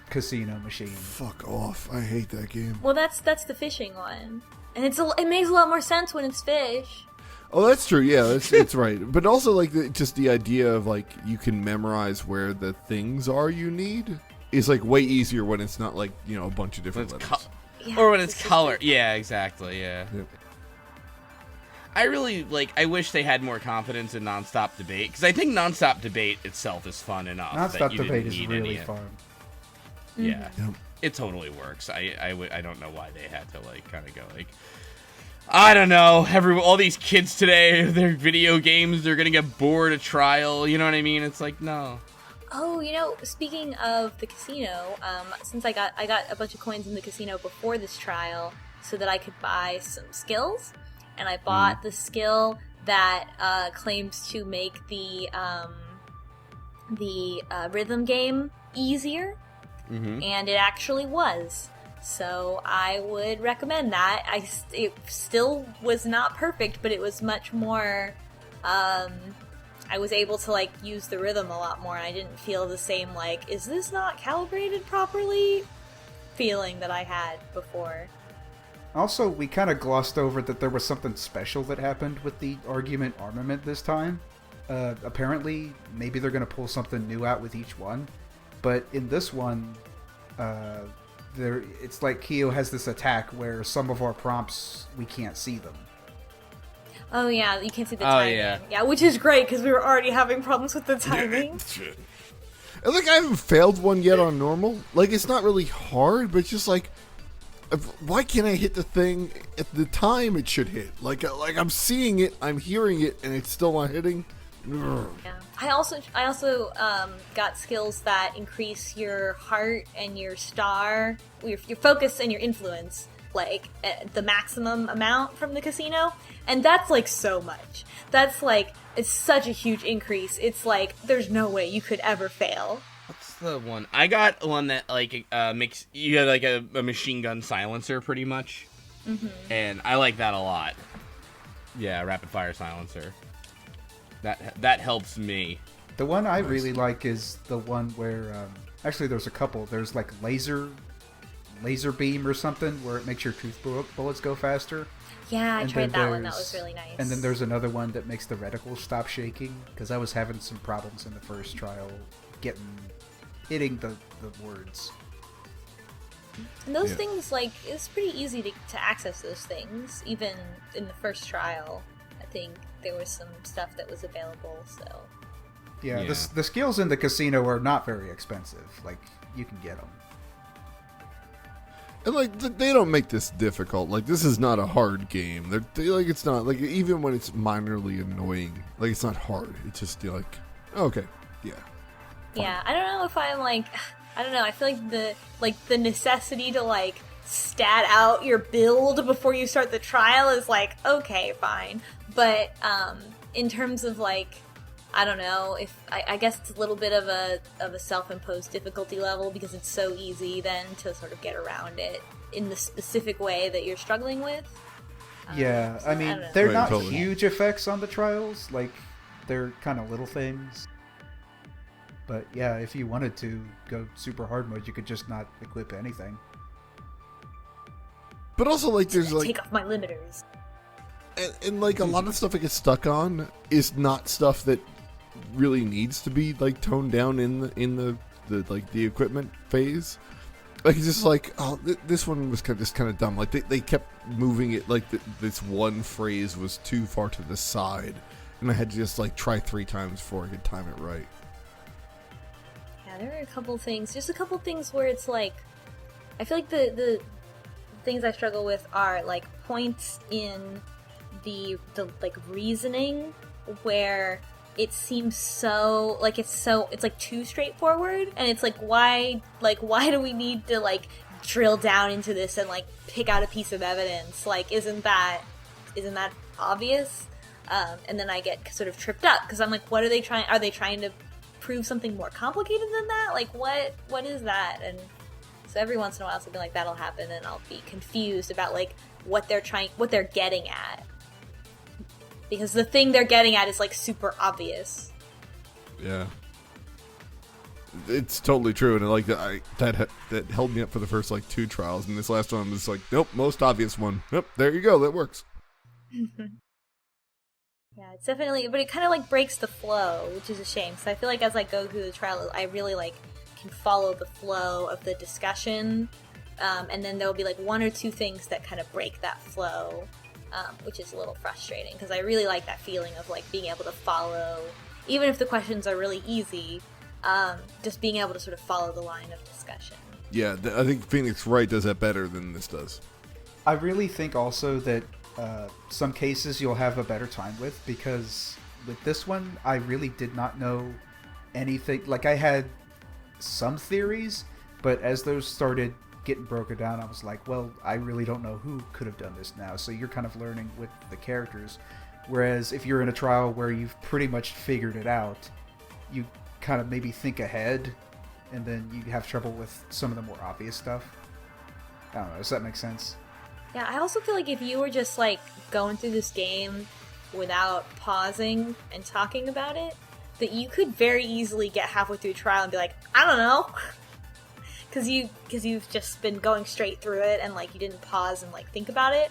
casino machine. Fuck off! I hate that game. Well, that's the fishing one, and it makes a lot more sense when it's fish. Oh, that's true. Yeah, it's right. But also, like, just the idea of like you can memorize where the things are you need is like way easier when it's not like a bunch of different When it's letters. Yeah, or when it's just color. Yeah, exactly. Yeah. Yep. I really I wish they had more confidence in nonstop debate because I think nonstop debate itself is fun enough. that Nonstop you debate didn't is need really any- fun. Yeah, Yep. it totally works. I don't know why they had to kind of go I don't know. All these kids today, their video games, they're gonna get bored of trial. You know what I mean? It's like no. Oh, speaking of the casino, since I got a bunch of coins in the casino before this trial, so that I could buy some skills, and I bought the skill that claims to make the rhythm game easier, and it actually was. So I would recommend that. It still was not perfect, but it was much more. I was able to use the rhythm a lot more, and I didn't feel the same is this not calibrated properly feeling that I had before. Also, we kind of glossed over that there was something special that happened with the argument armament this time. Apparently, maybe they're going to pull something new out with each one, but in this one, it's like Kyo has this attack where some of our prompts we can't see them. Oh yeah, you can't see the timing. Yeah. Which is great because we were already having problems with the timing. And I haven't failed one yet on normal. It's not really hard, but it's just why can't I hit the thing at the time it should hit? I'm seeing it, I'm hearing it, and it's still not hitting. Ugh. Yeah. I also got skills that increase your heart and your star, your focus and your influence, the maximum amount from the casino, and that's so much. That's it's such a huge increase. It's there's no way you could ever fail. What's the one? I got one that makes you get a machine gun silencer pretty much, and I like that a lot. Yeah, rapid fire silencer. That helps me. The one I really like is the one where actually there's a couple. There's laser beam or something where it makes your tooth bullets go faster. Yeah, I And tried then that one. That there's- was really nice. And then there's another one that makes the reticles stop shaking because I was having some problems in the first trial hitting the words. And those Yeah. things, it's pretty easy to access those things. Even in the first trial, I think there was some stuff that was available, so... Yeah, Yeah. The skills in the casino are not very expensive. You can get them. And like they don't make this difficult. Like this is not a hard game. They like it's not like even when it's minorly annoying. Like it's not hard. It's just like okay, yeah. Yeah, I don't know if I'm like, I don't know. I feel like the necessity to like stat out your build before you start the trial is like okay, fine. But in terms of like, I don't know if I guess it's a little bit of a self-imposed difficulty level because it's so easy then to sort of get around it in the specific way that you're struggling with. Yeah, So I mean, don't know. they're Right, not totally. huge effects on the trials. Like, they're kind of little things. But yeah, if you wanted to go super hard mode, you could just not equip anything. But also like there's like Take off my limiters. and like a lot of stuff I get stuck on is not stuff that really needs to be like toned down in the like the equipment phase. Like it's just like this one was kind of dumb. Like they kept moving it like this one phrase was too far to the side, and I had to just like try 3 times before I could time it right. Yeah, there are a couple things. Just a couple things where it's like, I feel like the things I struggle with are like points in the like reasoning where it seems so like it's like too straightforward, and it's like why do we need to like drill down into this and like pick out a piece of evidence? Like isn't that obvious? And then I get sort of tripped up because I'm like, what are they trying? Are they trying to prove something more complicated than that? Like what is that? And so every once in a while something like that'll happen, and I'll be confused about like what they're getting at. Because the thing they're getting at is, like, super obvious. Yeah, it's totally true, and like that held me up for the first like 2 trials, and this last one was like, nope, most obvious one. Yep, there you go, that works. Yeah, it's definitely, but it kind of like breaks the flow, which is a shame. So I feel like as I go through the trial, I really like can follow the flow of the discussion, and then there will be like 1 or 2 things that kind of break that flow. Which is a little frustrating because I really like that feeling of like being able to follow, even if the questions are really easy, just being able to sort of follow the line of discussion. Yeah, I think Phoenix Wright does that better than this does. I really think also that some cases you'll have a better time with, because with this one, I really did not know anything. Like, I had some theories, but as those started getting broken down, I was like, well, I really don't know who could have done this now. So you're kind of learning with the characters. Whereas if you're in a trial where you've pretty much figured it out, you kind of maybe think ahead, and then you have trouble with some of the more obvious stuff. I don't know, does that make sense? Yeah, I also feel like if you were just like going through this game without pausing and talking about it, that you could very easily get halfway through a trial and be like, I don't know. Because you've just been going straight through it and like you didn't pause and like think about it.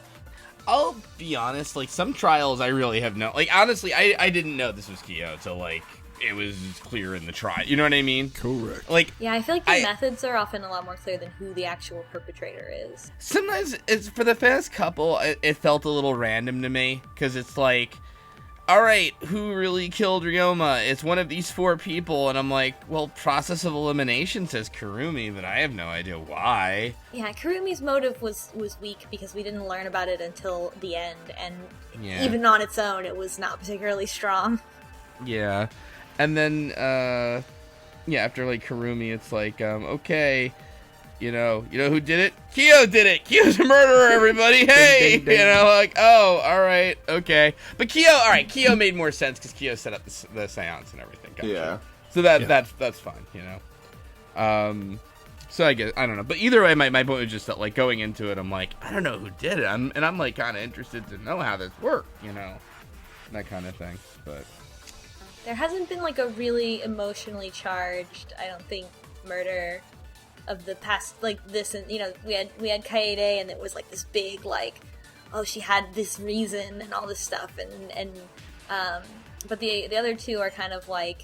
I'll be honest, like some trials I really have no, like honestly I didn't know this was Kyo till like it was clear in the trial, you know what I mean? Correct. Like Yeah, I feel like the methods are often a lot more clear than who the actual perpetrator is. sometimes it's for the first couple it felt a little random to me because it's like, all right, who really killed Ryoma? It's one of these 4 people, and I'm like, well, process of elimination says Kurumi, but I have no idea why. Yeah, Kurumi's motive was weak because we didn't learn about it until the end, and Yeah. even on its own, it was not particularly strong. Yeah, and then after like Kurumi, it's like okay, you know who did it? Kyo did it. Kyo's a murderer, everybody. Hey, Ding, ding, ding. you know, like, oh, all right, okay. But Kyo made more sense because Kyo set up the seance and everything. Gotcha. Yeah. So that's fine, you know. So I guess I don't know, but either way, my point was just that like going into it, I'm like, I don't know who did it, I'm like kind of interested to know how this worked, you know, that kind of thing. But There hasn't been like a really emotionally charged, I don't think, murder of the past, like this, and you know, we had Kaede, and it was like this big like, oh, she had this reason and all this stuff, and but the other 2 are kind of like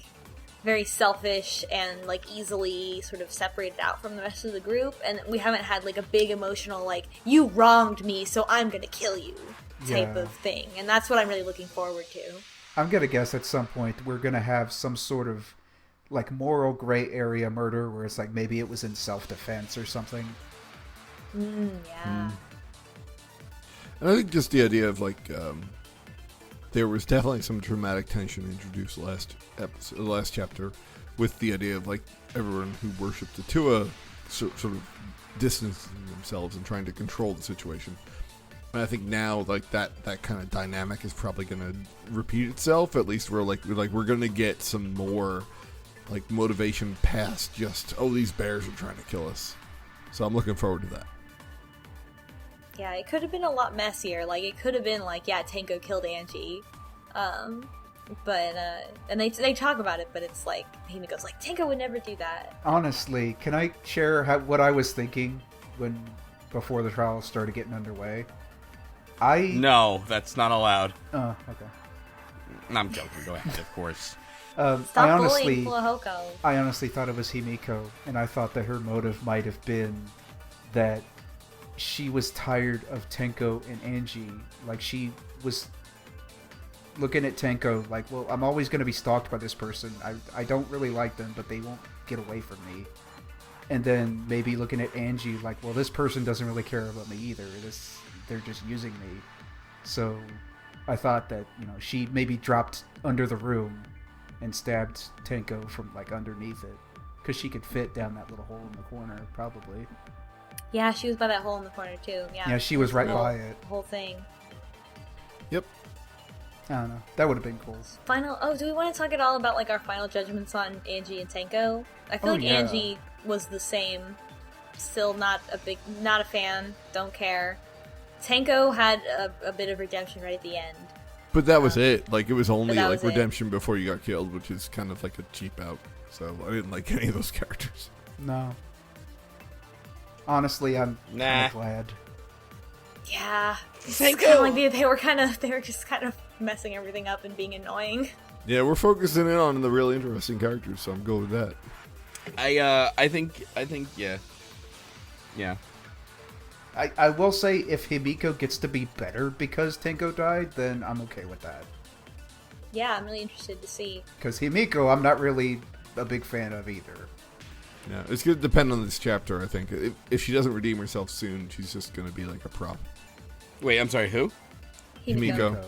very selfish and like easily sort of separated out from the rest of the group, and we haven't had like a big emotional like, you wronged me so I'm gonna kill you type Yeah. of thing, and that's what I'm really looking forward to. I'm gonna guess at some point we're gonna have some sort of like moral gray area murder where it's like maybe it was in self-defense or something. Yeah. And I think just the idea of like there was definitely some dramatic tension introduced last chapter, with the idea of like everyone who worshipped Atua sort of distancing themselves and trying to control the situation. And I think now like that kind of dynamic is probably going to repeat itself. At least we're going to get some more like motivation past just these bears are trying to kill us. So I'm looking forward to that. Yeah, it could have been a lot messier. Like, it could have been like, yeah, Tenko killed Angie. But and they talk about it, but it's like, Himiko's like, Tenko would never do that. Honestly, can I share what I was thinking before the trial started getting underway? No, that's not allowed. Oh, okay. I'm joking. Go ahead, of course. Stop bullying Flohoko. I honestly thought it was Himiko, and I thought that her motive might have been that she was tired of Tenko and Angie. Like, she was looking at Tenko like, well, I'm always going to be stalked by this person. I don't really like them, but they won't get away from me. And then maybe looking at Angie like, well, this person doesn't really care about me either. They're just using me. So I thought that, she maybe dropped under the room and stabbed Tenko from like underneath it, because she could fit down that little hole in the corner, probably. Yeah, she was by that hole in the corner too. Yeah, she was right by it. Whole thing. Yep. I don't know. That would have been cool. Do we want to talk at all about like our final judgments on Angie and Tenko? I feel like Angie was the same. Still not a fan. Don't care. Tenko had a bit of redemption right at the end. But that was it. Like, it was only like was redemption before you got killed, which is kind of like a cheap out. So I didn't like any of those characters. No. Honestly, I'm kind of glad. Yeah. Tenko! They were just kind of messing everything up and being annoying. Yeah, we're focusing in on the really interesting characters, so I'm going with that. I think yeah. Yeah. I will say, if Himiko gets to be better because Tenko died, then I'm okay with that. Yeah, I'm really interested to see. Because Himiko, I'm not really a big fan of either. Yeah, it's going to depend on this chapter, I think. If she doesn't redeem herself soon, she's just going to be like a prop. Wait, I'm sorry, who? Himiko.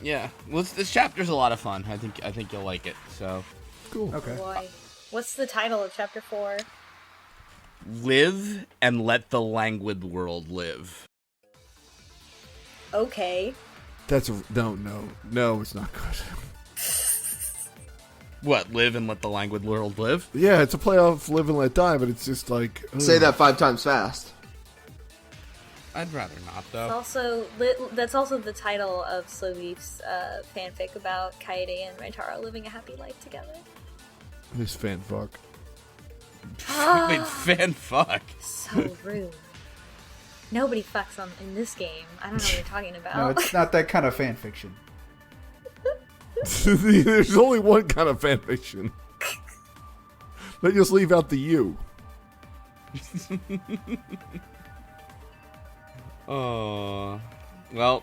Yeah. Well, this chapter's a lot of fun. I think you'll like it. So Cool. Okay. Boy. What's the title of chapter 4? Live and let the languid world live. Okay. That's no, it's not good. What, live and let the languid world live? Yeah, it's a play off Live and Let Die, but it's just like... Say that 5 times fast. I'd rather not, though. That's also the title of Slowbeef's fanfic about Kaede and Rentaro living a happy life together. This fan fuck. Wait, fan fuck. So rude. Nobody fucks in this game. I don't know what you're talking about. No, it's not that kind of fan fiction. There's only one kind of fan fiction. They just leave out the you. Oh. Well,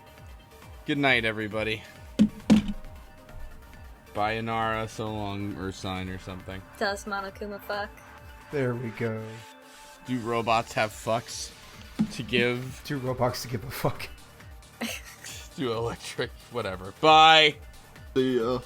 good night, everybody. Sayonara, so long, Ursine or something. Does Monokuma fuck? There we go. Do robots have fucks to give? 2 Roblox to give a fuck. Do electric, whatever. Bye! See ya.